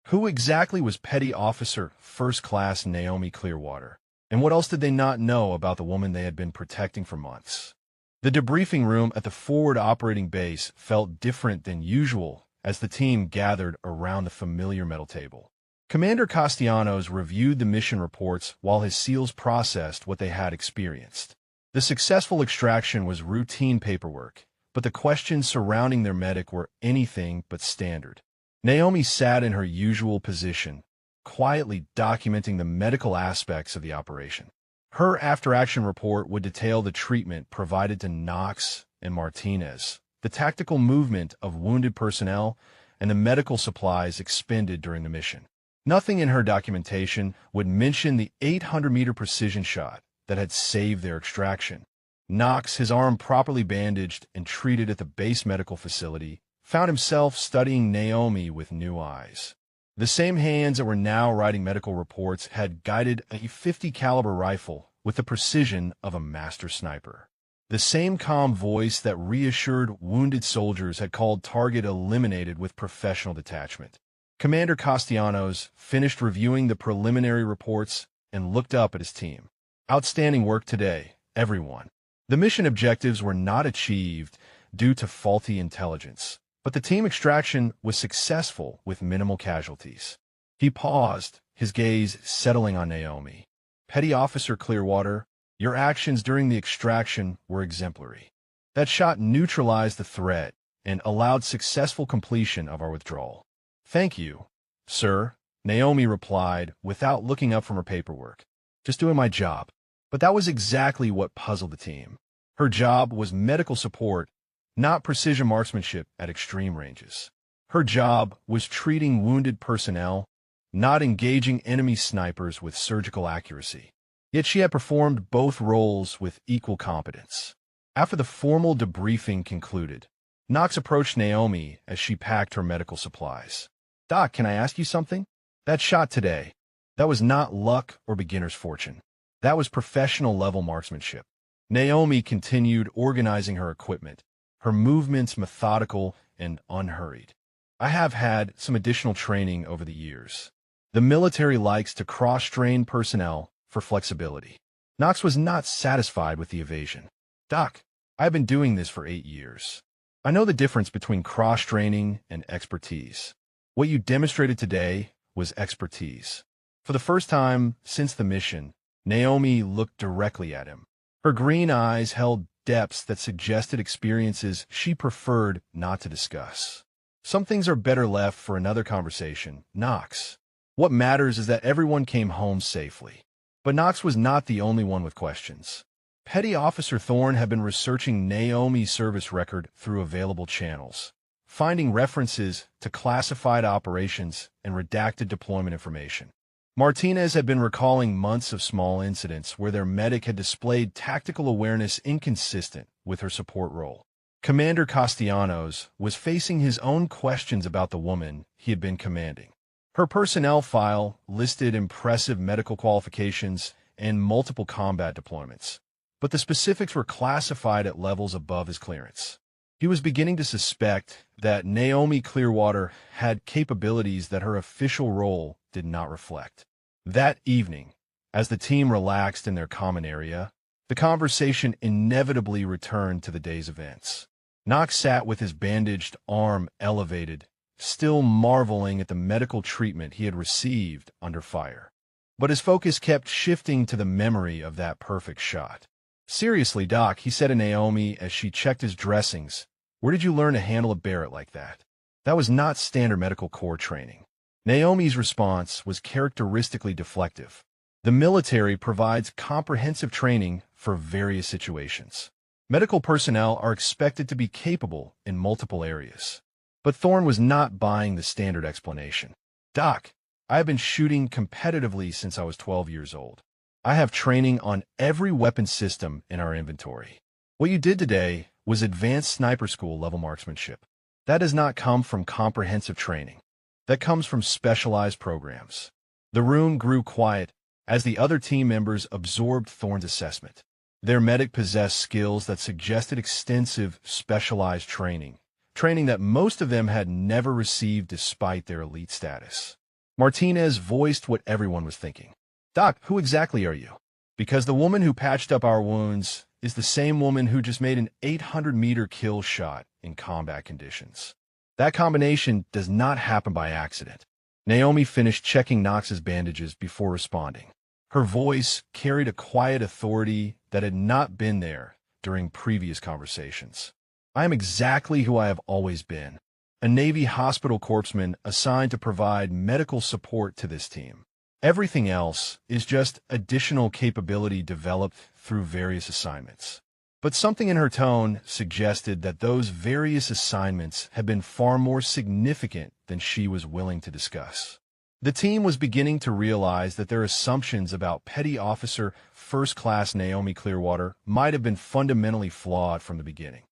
Who exactly was Petty Officer First Class Naomi Clearwater? And what else did they not know about the woman they had been protecting for months? The debriefing room at the forward operating base felt different than usual as the team gathered around the familiar metal table. Commander Castellanos reviewed the mission reports while his SEALs processed what they had experienced. The successful extraction was routine paperwork, but the questions surrounding their medic were anything but standard. Naomi sat in her usual position, quietly documenting the medical aspects of the operation. Her after-action report would detail the treatment provided to Knox and Martinez, the tactical movement of wounded personnel, and the medical supplies expended during the mission. Nothing in her documentation would mention the 800-meter precision shot that had saved their extraction. Knox, his arm properly bandaged and treated at the base medical facility, found himself studying Naomi with new eyes. The same hands that were now writing medical reports had guided a .50 caliber rifle with the precision of a master sniper. The same calm voice that reassured wounded soldiers had called target eliminated with professional detachment. Commander Castellanos finished reviewing the preliminary reports and looked up at his team. Outstanding work today, everyone. The mission objectives were not achieved due to faulty intelligence, but the team extraction was successful with minimal casualties. He paused, his gaze settling on Naomi. Petty Officer Clearwater, your actions during the extraction were exemplary. That shot neutralized the threat and allowed successful completion of our withdrawal. Thank you, sir, Naomi replied without looking up from her paperwork. Just doing my job. But that was exactly what puzzled the team. Her job was medical support, not precision marksmanship at extreme ranges. Her job was treating wounded personnel, not engaging enemy snipers with surgical accuracy. Yet she had performed both roles with equal competence. After the formal debriefing concluded, Knox approached Naomi as she packed her medical supplies. Doc, can I ask you something? That shot today, that was not luck or beginner's fortune. That was professional-level marksmanship. Naomi continued organizing her equipment, her movements methodical and unhurried. I have had some additional training over the years. The military likes to cross-train personnel for flexibility. Knox was not satisfied with the evasion. Doc, I've been doing this for 8 years. I know the difference between cross-training and expertise. What you demonstrated today was expertise. For the first time since the mission, Naomi looked directly at him. Her green eyes held depths that suggested experiences she preferred not to discuss. Some things are better left for another conversation, Knox. What matters is that everyone came home safely. But Knox was not the only one with questions. Petty Officer Thorne had been researching Naomi's service record through available channels, finding references to classified operations and redacted deployment information. Martinez had been recalling months of small incidents where their medic had displayed tactical awareness inconsistent with her support role. Commander Castellanos was facing his own questions about the woman he had been commanding. Her personnel file listed impressive medical qualifications and multiple combat deployments, but the specifics were classified at levels above his clearance. He was beginning to suspect that Naomi Clearwater had capabilities that her official role did not reflect. That evening, as the team relaxed in their common area, the conversation inevitably returned to the day's events. Knox sat with his bandaged arm elevated, still marveling at the medical treatment he had received under fire. But his focus kept shifting to the memory of that perfect shot. Seriously, Doc, he said to Naomi as she checked his dressings, where did you learn to handle a Barrett like that? That was not standard medical corps training. Naomi's response was characteristically deflective. The military provides comprehensive training for various situations. Medical personnel are expected to be capable in multiple areas. But Thorne was not buying the standard explanation. Doc, I have been shooting competitively since I was 12 years old. I have training on every weapon system in our inventory. What you did today was advanced sniper school level marksmanship. That does not come from comprehensive training. That comes from specialized programs. The room grew quiet as the other team members absorbed Thorne's assessment. Their medic possessed skills that suggested extensive, specialized training that most of them had never received despite their elite status. Martinez voiced what everyone was thinking. Doc, who exactly are you? Because the woman who patched up our wounds is the same woman who just made an 800-meter kill shot in combat conditions. That combination does not happen by accident. Naomi finished checking Knox's bandages before responding. Her voice carried a quiet authority that had not been there during previous conversations. I am exactly who I have always been, a Navy hospital corpsman assigned to provide medical support to this team. Everything else is just additional capability developed through various assignments. But something in her tone suggested that those various assignments had been far more significant than she was willing to discuss. The team was beginning to realize that their assumptions about Petty Officer First Class Naomi Clearwater might have been fundamentally flawed from the beginning.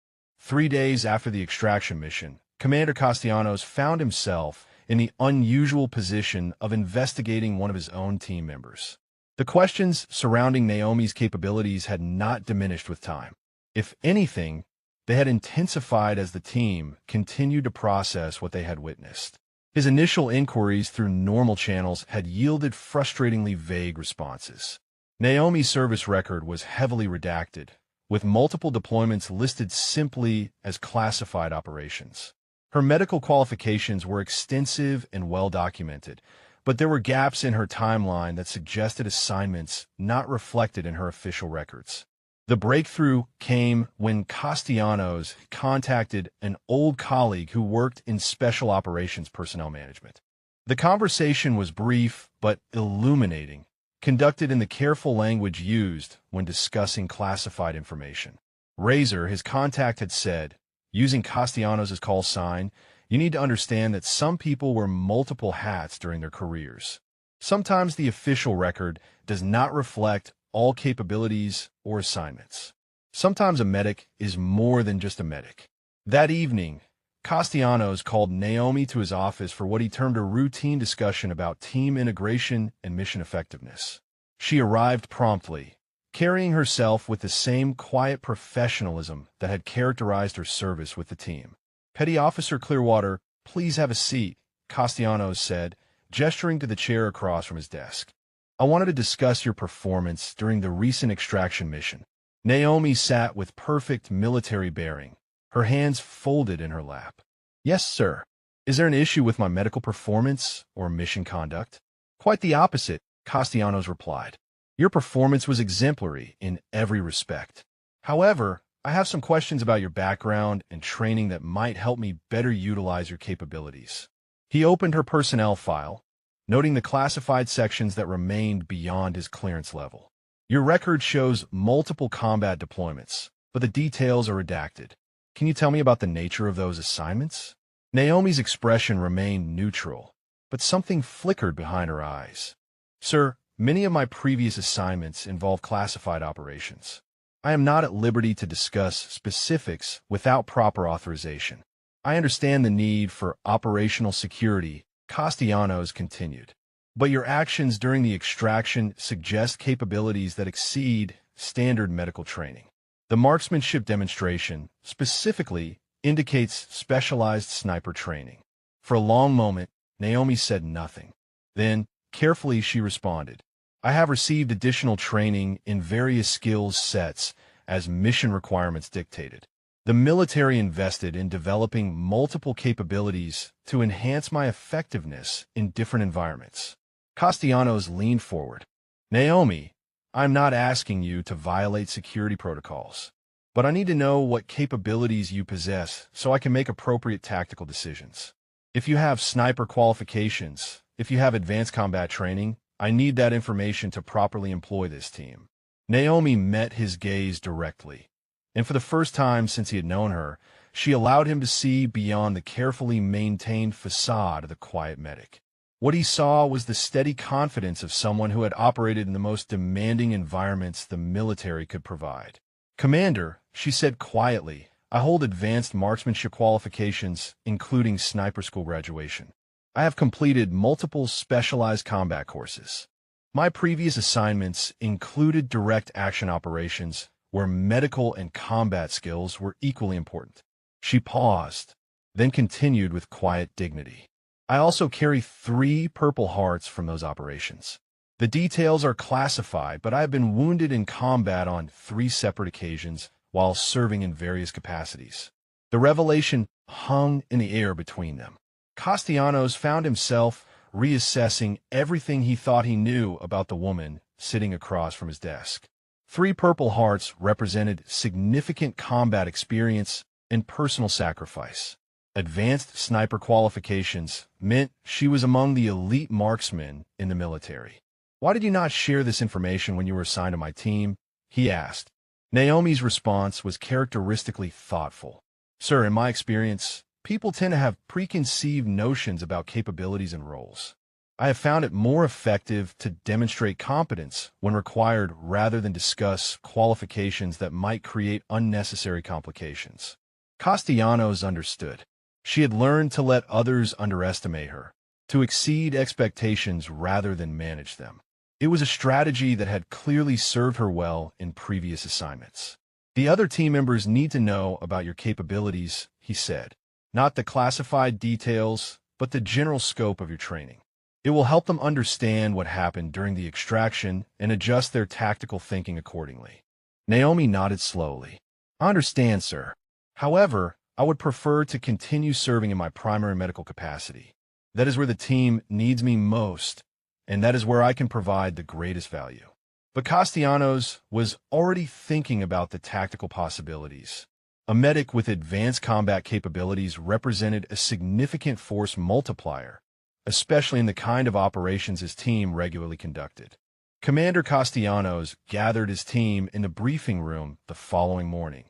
3 days after the extraction mission, Commander Castellanos found himself in the unusual position of investigating one of his own team members. The questions surrounding Naomi's capabilities had not diminished with time. If anything, they had intensified as the team continued to process what they had witnessed. His initial inquiries through normal channels had yielded frustratingly vague responses. Naomi's service record was heavily redacted, with multiple deployments listed simply as classified operations. Her medical qualifications were extensive and well documented, but there were gaps in her timeline that suggested assignments not reflected in her official records. The breakthrough came when Castellanos contacted an old colleague who worked in Special Operations Personnel Management. The conversation was brief but illuminating, conducted in the careful language used when discussing classified information. Razor, his contact, had said, using Castellanos' call sign, "You need to understand that some people wear multiple hats during their careers. Sometimes the official record does not reflect all capabilities or assignments. Sometimes a medic is more than just a medic." That evening, Castellanos called Naomi to his office for what he termed a routine discussion about team integration and mission effectiveness. She arrived promptly, carrying herself with the same quiet professionalism that had characterized her service with the team. "Petty Officer Clearwater, please have a seat," Castellanos said, gesturing to the chair across from his desk. "I wanted to discuss your performance during the recent extraction mission." Naomi sat with perfect military bearing, her hands folded in her lap. "Yes, sir. Is there an issue with my medical performance or mission conduct?" "Quite the opposite," Castellanos replied. "Your performance was exemplary in every respect. However, I have some questions about your background and training that might help me better utilize your capabilities." He opened her personnel file, noting the classified sections that remained beyond his clearance level. "Your record shows multiple combat deployments, but the details are redacted. Can you tell me about the nature of those assignments?" Naomi's expression remained neutral, but something flickered behind her eyes. "Sir, many of my previous assignments involve classified operations. I am not at liberty to discuss specifics without proper authorization. I understand the need for operational security," Castellanos continued. "But your actions during the extraction suggest capabilities that exceed standard medical training. The marksmanship demonstration, specifically, indicates specialized sniper training." For a long moment, Naomi said nothing. Then, carefully, she responded, "I have received additional training in various skills sets as mission requirements dictated. The military invested in developing multiple capabilities to enhance my effectiveness in different environments." Castellanos leaned forward. "Naomi, I'm not asking you to violate security protocols, but I need to know what capabilities you possess so I can make appropriate tactical decisions. If you have sniper qualifications, if you have advanced combat training, I need that information to properly employ this team." Naomi met his gaze directly, and for the first time since he had known her, she allowed him to see beyond the carefully maintained facade of the quiet medic. What he saw was the steady confidence of someone who had operated in the most demanding environments the military could provide. "Commander," she said quietly, "I hold advanced marksmanship qualifications, including sniper school graduation. I have completed multiple specialized combat courses. My previous assignments included direct action operations, where medical and combat skills were equally important." She paused, then continued with quiet dignity. "I also carry 3 Purple Hearts from those operations. The details are classified, but I have been wounded in combat on 3 separate occasions while serving in various capacities." The revelation hung in the air between them. Castellanos found himself reassessing everything he thought he knew about the woman sitting across from his desk. 3 Purple Hearts represented significant combat experience and personal sacrifice. Advanced sniper qualifications meant she was among the elite marksmen in the military. "Why did you not share this information when you were assigned to my team?" he asked. Naomi's response was characteristically thoughtful. "Sir, in my experience, people tend to have preconceived notions about capabilities and roles. I have found it more effective to demonstrate competence when required rather than discuss qualifications that might create unnecessary complications." Castellanos understood. She had learned to let others underestimate her, to exceed expectations rather than manage them. It was a strategy that had clearly served her well in previous assignments. "The other team members need to know about your capabilities," he said. "Not the classified details, but the general scope of your training. It will help them understand what happened during the extraction and adjust their tactical thinking accordingly." Naomi nodded slowly. "I understand, sir. However, I would prefer to continue serving in my primary medical capacity. That is where the team needs me most, and that is where I can provide the greatest value." But Castellanos was already thinking about the tactical possibilities. A medic with advanced combat capabilities represented a significant force multiplier, especially in the kind of operations his team regularly conducted. Commander Castellanos gathered his team in the briefing room the following morning,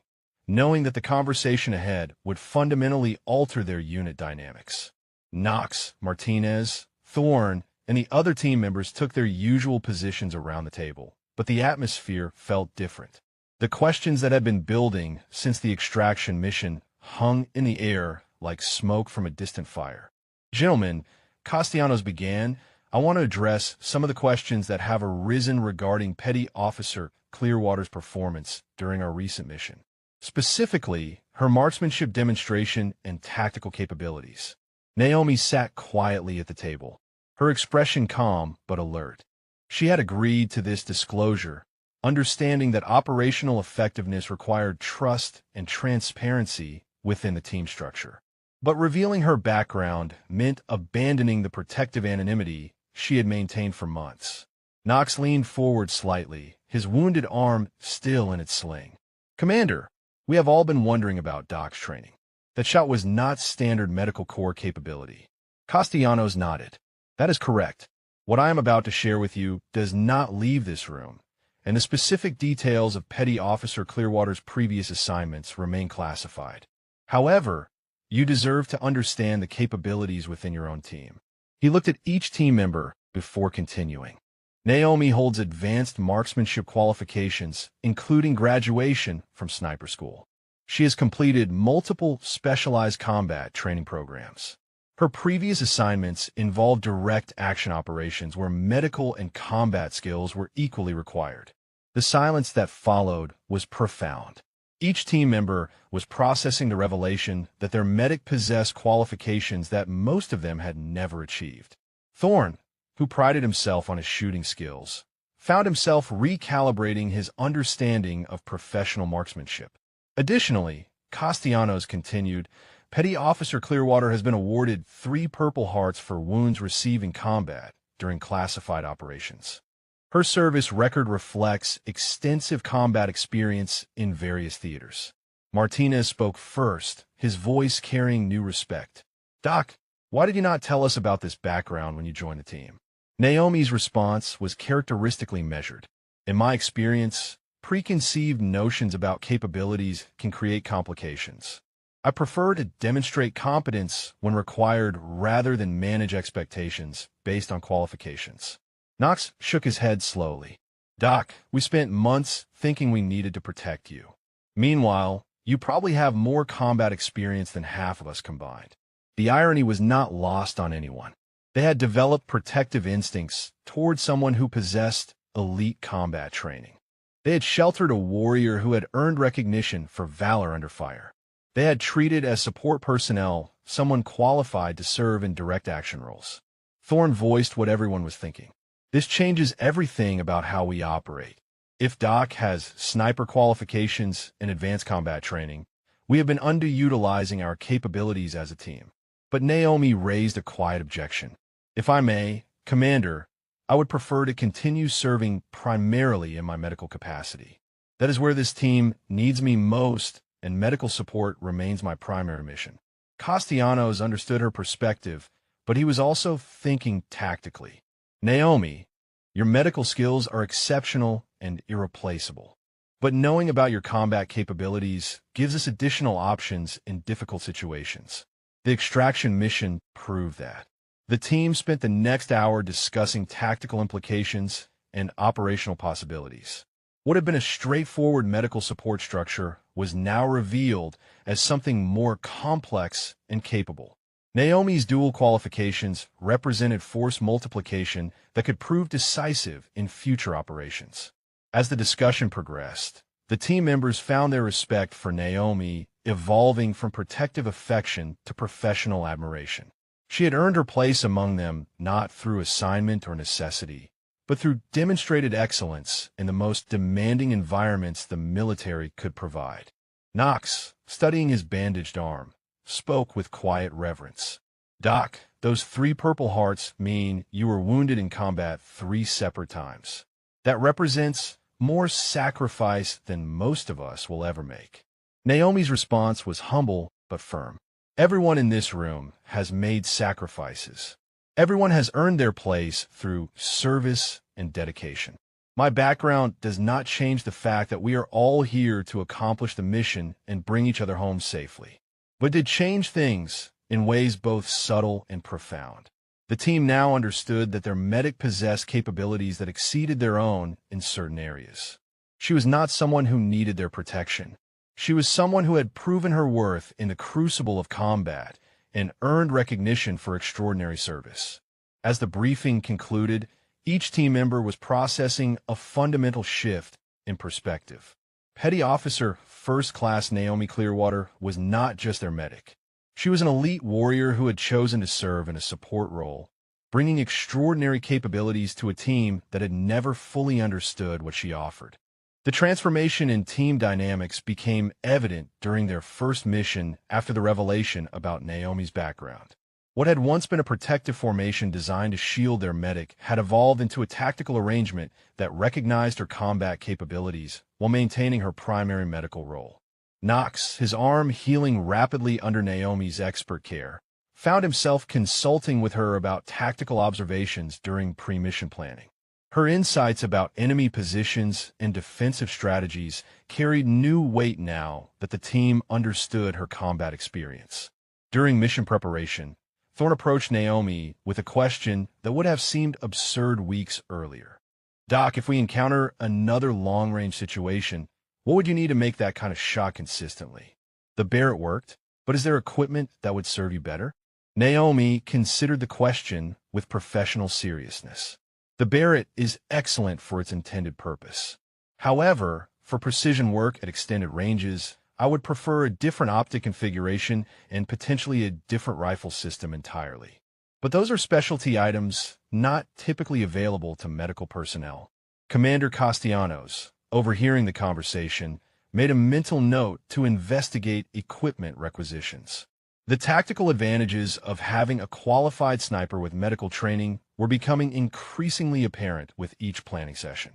knowing that the conversation ahead would fundamentally alter their unit dynamics. Knox, Martinez, Thorne, and the other team members took their usual positions around the table, but the atmosphere felt different. The questions that had been building since the extraction mission hung in the air like smoke from a distant fire. "Gentlemen," Castellanos began, "I want to address some of the questions that have arisen regarding Petty Officer Clearwater's performance during our recent mission. Specifically, her marksmanship demonstration and tactical capabilities." Naomi sat quietly at the table, her expression calm but alert. She had agreed to this disclosure, understanding that operational effectiveness required trust and transparency within the team structure. But revealing her background meant abandoning the protective anonymity she had maintained for months. Knox leaned forward slightly, his wounded arm still in its sling. "Commander, we have all been wondering about Doc's training. That shot was not standard medical corps capability." Castellanos nodded. "That is correct. What I am about to share with you does not leave this room, and the specific details of Petty Officer Clearwater's previous assignments remain classified. However, you deserve to understand the capabilities within your own team." He looked at each team member before continuing. "Naomi holds advanced marksmanship qualifications, including graduation from sniper school. She has completed multiple specialized combat training programs. Her previous assignments involved direct action operations where medical and combat skills were equally required." The silence that followed was profound. Each team member was processing the revelation that their medic possessed qualifications that most of them had never achieved. Thorne, who prided himself on his shooting skills, found himself recalibrating his understanding of professional marksmanship. Additionally, Castellanos continued, "Petty Officer Clearwater has been awarded 3 Purple Hearts for wounds received in combat during classified operations. Her service record reflects extensive combat experience in various theaters." Martinez spoke first, his voice carrying new respect. "Doc, why did you not tell us about this background when you joined the team?" Naomi's response was characteristically measured. "In my experience, preconceived notions about capabilities can create complications. I prefer to demonstrate competence when required rather than manage expectations based on qualifications. Knox shook his head slowly. Doc, we spent months thinking we needed to protect you. Meanwhile, you probably have more combat experience than half of us combined. The irony was not lost on anyone. They had developed protective instincts toward someone who possessed elite combat training. They had sheltered a warrior who had earned recognition for valor under fire. They had treated as support personnel someone qualified to serve in direct action roles. Thorne voiced what everyone was thinking. This changes everything about how we operate. If Doc has sniper qualifications and advanced combat training, we have been underutilizing our capabilities as a team. But Naomi raised a quiet objection. If I may, Commander, I would prefer to continue serving primarily in my medical capacity. That is where this team needs me most, and medical support remains my primary mission. Castellanos understood her perspective, but he was also thinking tactically. Naomi, your medical skills are exceptional and irreplaceable. But knowing about your combat capabilities gives us additional options in difficult situations. The extraction mission proved that. The team spent the next hour discussing tactical implications and operational possibilities. What had been a straightforward medical support structure was now revealed as something more complex and capable. Naomi's dual qualifications represented force multiplication that could prove decisive in future operations. As the discussion progressed, the team members found their respect for Naomi evolving from protective affection to professional admiration. She had earned her place among them not through assignment or necessity, but through demonstrated excellence in the most demanding environments the military could provide. Knox, studying his bandaged arm, spoke with quiet reverence. Doc, those 3 Purple Hearts mean you were wounded in combat 3 separate times. That represents more sacrifice than most of us will ever make. Naomi's response was humble but firm. Everyone in this room has made sacrifices. Everyone has earned their place through service and dedication. My background does not change the fact that we are all here to accomplish the mission and bring each other home safely. But it did change things in ways both subtle and profound. The team now understood that their medic possessed capabilities that exceeded their own in certain areas. She was not someone who needed their protection. She was someone who had proven her worth in the crucible of combat and earned recognition for extraordinary service. As the briefing concluded, each team member was processing a fundamental shift in perspective. Petty Officer First Class Naomi Clearwater was not just their medic. She was an elite warrior who had chosen to serve in a support role, bringing extraordinary capabilities to a team that had never fully understood what she offered. The transformation in team dynamics became evident during their first mission after the revelation about Naomi's background. What had once been a protective formation designed to shield their medic had evolved into a tactical arrangement that recognized her combat capabilities while maintaining her primary medical role. Knox, his arm healing rapidly under Naomi's expert care, found himself consulting with her about tactical observations during pre-mission planning. Her insights about enemy positions and defensive strategies carried new weight now that the team understood her combat experience. During mission preparation, Thorne approached Naomi with a question that would have seemed absurd weeks earlier. Doc, if we encounter another long-range situation, what would you need to make that kind of shot consistently? The Barrett worked, but is there equipment that would serve you better? Naomi considered the question with professional seriousness. The Barrett is excellent for its intended purpose. However, for precision work at extended ranges, I would prefer a different optic configuration and potentially a different rifle system entirely. But those are specialty items not typically available to medical personnel. Commander Castellanos, overhearing the conversation, made a mental note to investigate equipment requisitions. The tactical advantages of having a qualified sniper with medical training were becoming increasingly apparent with each planning session.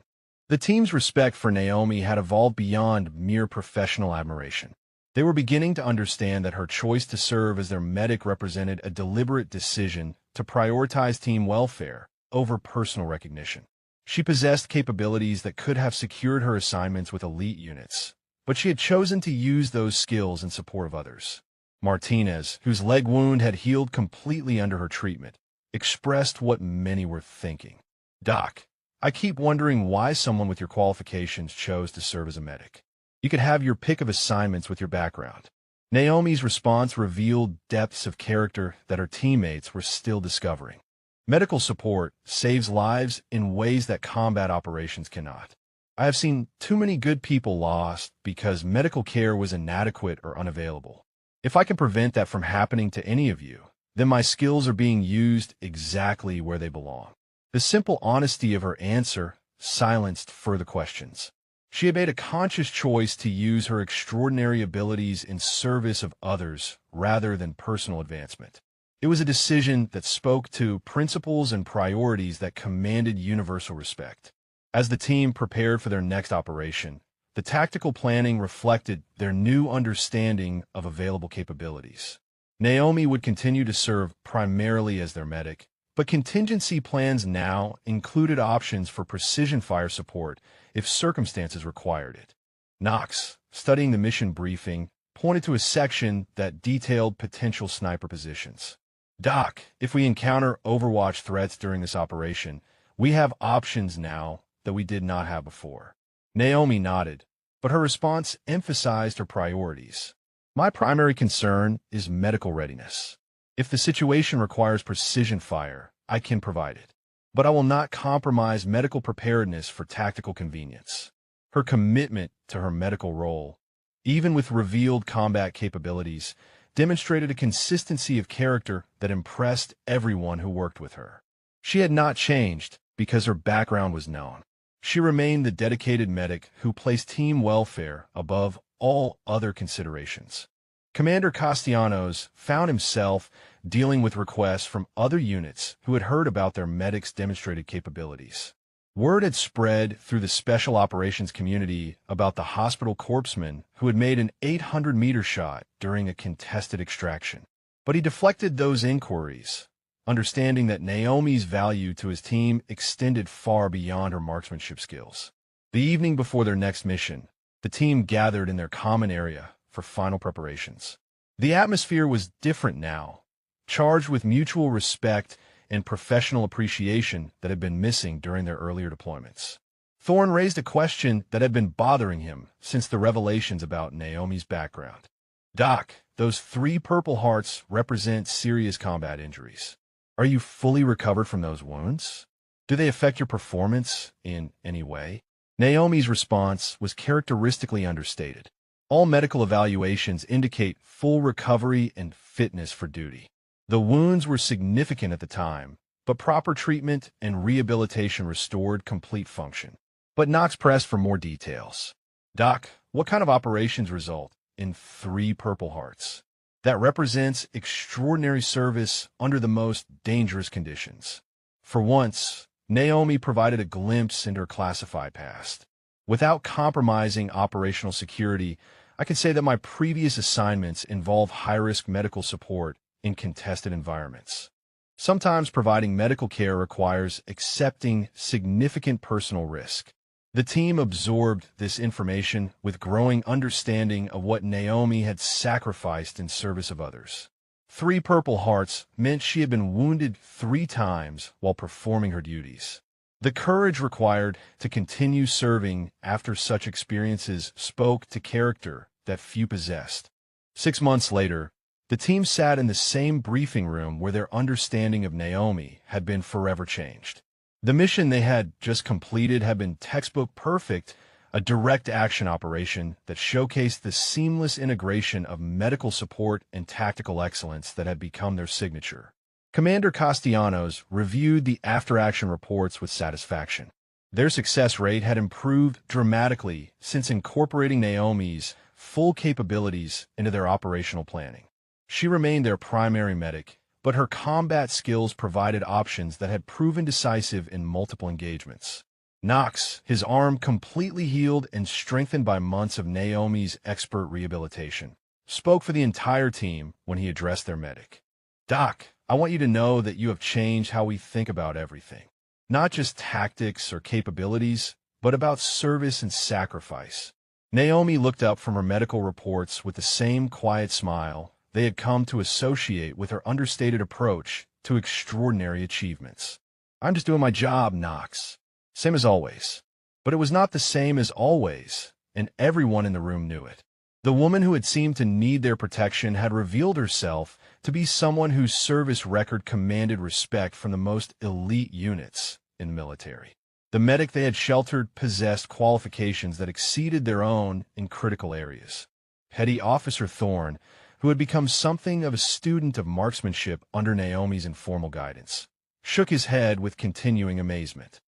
The team's respect for Naomi had evolved beyond mere professional admiration. They were beginning to understand that her choice to serve as their medic represented a deliberate decision to prioritize team welfare over personal recognition. She possessed capabilities that could have secured her assignments with elite units, but she had chosen to use those skills in support of others. Martinez, whose leg wound had healed completely under her treatment, expressed what many were thinking. "Doc, I keep wondering why someone with your qualifications chose to serve as a medic. You could have your pick of assignments with your background." Naomi's response revealed depths of character that her teammates were still discovering. Medical support saves lives in ways that combat operations cannot. I have seen too many good people lost because medical care was inadequate or unavailable. If I can prevent that from happening to any of you, then my skills are being used exactly where they belong. The simple honesty of her answer silenced further questions. She had made a conscious choice to use her extraordinary abilities in service of others rather than personal advancement. It was a decision that spoke to principles and priorities that commanded universal respect. As the team prepared for their next operation, the tactical planning reflected their new understanding of available capabilities. Naomi would continue to serve primarily as their medic, but contingency plans now included options for precision fire support if circumstances required it. Knox, studying the mission briefing, pointed to a section that detailed potential sniper positions. "Doc, if we encounter Overwatch threats during this operation, we have options now that we did not have before." Naomi nodded, but her response emphasized her priorities. "My primary concern is medical readiness. If the situation requires precision fire, I can provide it. But I will not compromise medical preparedness for tactical convenience." Her commitment to her medical role, even with revealed combat capabilities, demonstrated a consistency of character that impressed everyone who worked with her. She had not changed because her background was known. She remained the dedicated medic who placed team welfare above all other considerations. Commander Castellanos found himself dealing with requests from other units who had heard about their medics' demonstrated capabilities. Word had spread through the special operations community about the hospital corpsman who had made an 800-meter shot during a contested extraction. But he deflected those inquiries, understanding that Naomi's value to his team extended far beyond her marksmanship skills. The evening before their next mission, the team gathered in their common area for final preparations. The atmosphere was different now, charged with mutual respect and professional appreciation that had been missing during their earlier deployments. Thorne raised a question that had been bothering him since the revelations about Naomi's background. "Doc, those 3 Purple Hearts represent serious combat injuries. Are you fully recovered from those wounds? Do they affect your performance in any way?" Naomi's response was characteristically understated. "All medical evaluations indicate full recovery and fitness for duty. The wounds were significant at the time, but proper treatment and rehabilitation restored complete function." But Knox pressed for more details. "Doc, what kind of operations result in 3 Purple Hearts? That represents extraordinary service under the most dangerous conditions." For once, Naomi provided a glimpse into her classified past. "Without compromising operational security, I can say that my previous assignments involve high-risk medical support in contested environments. Sometimes providing medical care requires accepting significant personal risk." The team absorbed this information with growing understanding of what Naomi had sacrificed in service of others. 3 Purple Hearts meant she had been wounded 3 times while performing her duties. The courage required to continue serving after such experiences spoke to character that few possessed. 6 months later, the team sat in the same briefing room where their understanding of Naomi had been forever changed. The mission they had just completed had been textbook perfect, a direct action operation that showcased the seamless integration of medical support and tactical excellence that had become their signature. Commander Castellanos reviewed the after-action reports with satisfaction. Their success rate had improved dramatically since incorporating Naomi's full capabilities into their operational planning. She remained their primary medic, but her combat skills provided options that had proven decisive in multiple engagements. Knox, his arm completely healed and strengthened by months of Naomi's expert rehabilitation, spoke for the entire team when he addressed their medic. "Doc, I want you to know that you have changed how we think about everything. Not just tactics or capabilities, but about service and sacrifice." Naomi looked up from her medical reports with the same quiet smile they had come to associate with her understated approach to extraordinary achievements. "I'm just doing my job, Knox. Same as always." But it was not the same as always, and everyone in the room knew it. The woman who had seemed to need their protection had revealed herself to be someone whose service record commanded respect from the most elite units in the military. The medic they had sheltered possessed qualifications that exceeded their own in critical areas. Petty Officer Thorne, who had become something of a student of marksmanship under Naomi's informal guidance, shook his head with continuing amazement.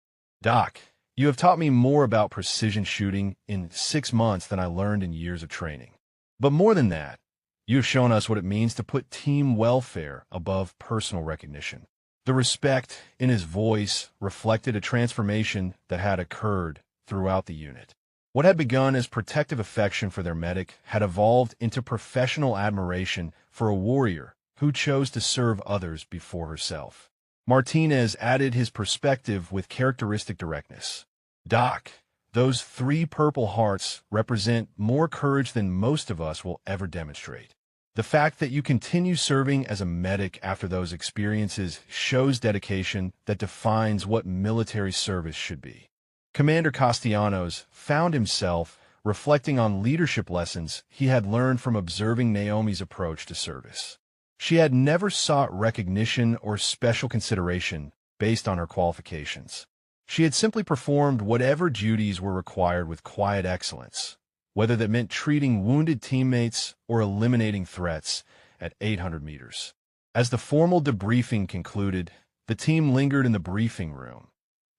"Doc, you have taught me more about precision shooting in 6 months than I learned in years of training. But more than that, you have shown us what it means to put team welfare above personal recognition." The respect in his voice reflected a transformation that had occurred throughout the unit. What had begun as protective affection for their medic had evolved into professional admiration for a warrior who chose to serve others before herself. Martinez added his perspective with characteristic directness. "Doc, those 3 purple hearts represent more courage than most of us will ever demonstrate. The fact that you continue serving as a medic after those experiences shows dedication that defines what military service should be." Commander Castellanos found himself reflecting on leadership lessons he had learned from observing Naomi's approach to service. She had never sought recognition or special consideration based on her qualifications. She had simply performed whatever duties were required with quiet excellence, whether that meant treating wounded teammates or eliminating threats at 800 meters. As the formal debriefing concluded, the team lingered in the briefing room,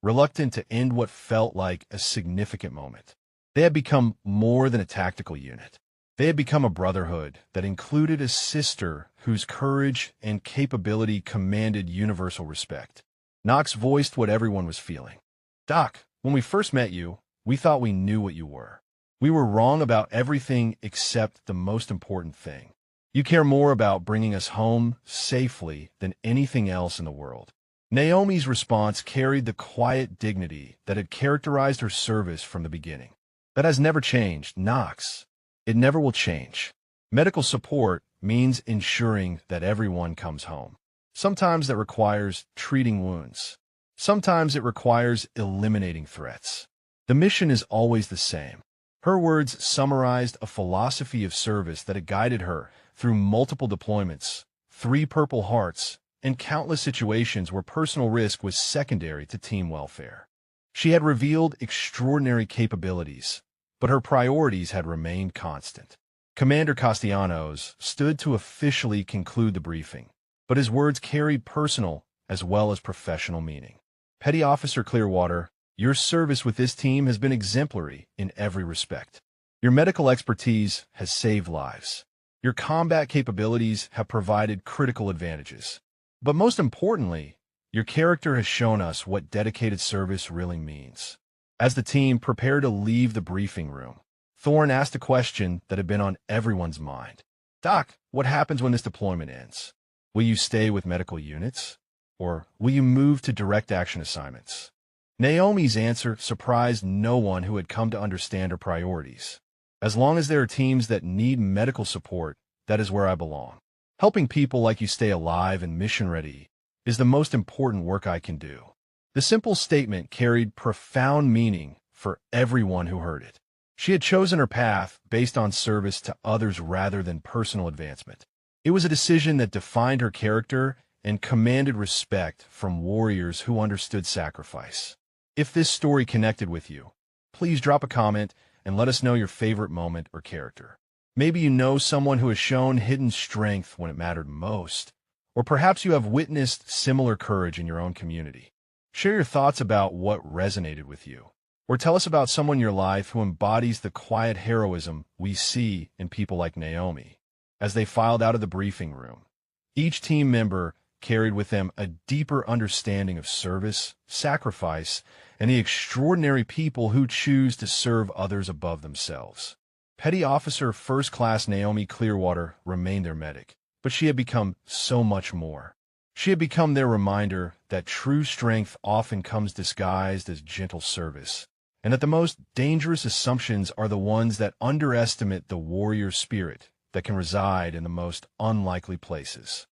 reluctant to end what felt like a significant moment. They had become more than a tactical unit. They had become a brotherhood that included a sister whose courage and capability commanded universal respect. Knox voiced what everyone was feeling. "Doc, when we first met you, we thought we knew what you were. We were wrong about everything except the most important thing. You care more about bringing us home safely than anything else in the world." Naomi's response carried the quiet dignity that had characterized her service from the beginning. "That has never changed, Knox. It never will change. Medical support means ensuring that everyone comes home. Sometimes that requires treating wounds. Sometimes it requires eliminating threats. The mission is always the same." Her words summarized a philosophy of service that had guided her through multiple deployments, 3 Purple Hearts, and countless situations where personal risk was secondary to team welfare. She had revealed extraordinary capabilities, but her priorities had remained constant. Commander Castellanos stood to officially conclude the briefing, but his words carried personal as well as professional meaning. "Petty Officer Clearwater, your service with this team has been exemplary in every respect. Your medical expertise has saved lives. Your combat capabilities have provided critical advantages. But most importantly, your character has shown us what dedicated service really means." As the team prepared to leave the briefing room, Thorne asked a question that had been on everyone's mind. "Doc, what happens when this deployment ends? Will you stay with medical units? Or will you move to direct action assignments?" Naomi's answer surprised no one who had come to understand her priorities. "As long as there are teams that need medical support, that is where I belong. Helping people like you stay alive and mission-ready is the most important work I can do." The simple statement carried profound meaning for everyone who heard it. She had chosen her path based on service to others rather than personal advancement. It was a decision that defined her character and commanded respect from warriors who understood sacrifice. If this story connected with you, please drop a comment and let us know your favorite moment or character. Maybe you know someone who has shown hidden strength when it mattered most, or perhaps you have witnessed similar courage in your own community. Share your thoughts about what resonated with you, or tell us about someone in your life who embodies the quiet heroism we see in people like Naomi. As they filed out of the briefing room, each team member carried with them a deeper understanding of service, sacrifice, and the extraordinary people who choose to serve others above themselves. Petty Officer First Class Naomi Clearwater remained their medic, but she had become so much more. She had become their reminder that true strength often comes disguised as gentle service, and that the most dangerous assumptions are the ones that underestimate the warrior spirit that can reside in the most unlikely places.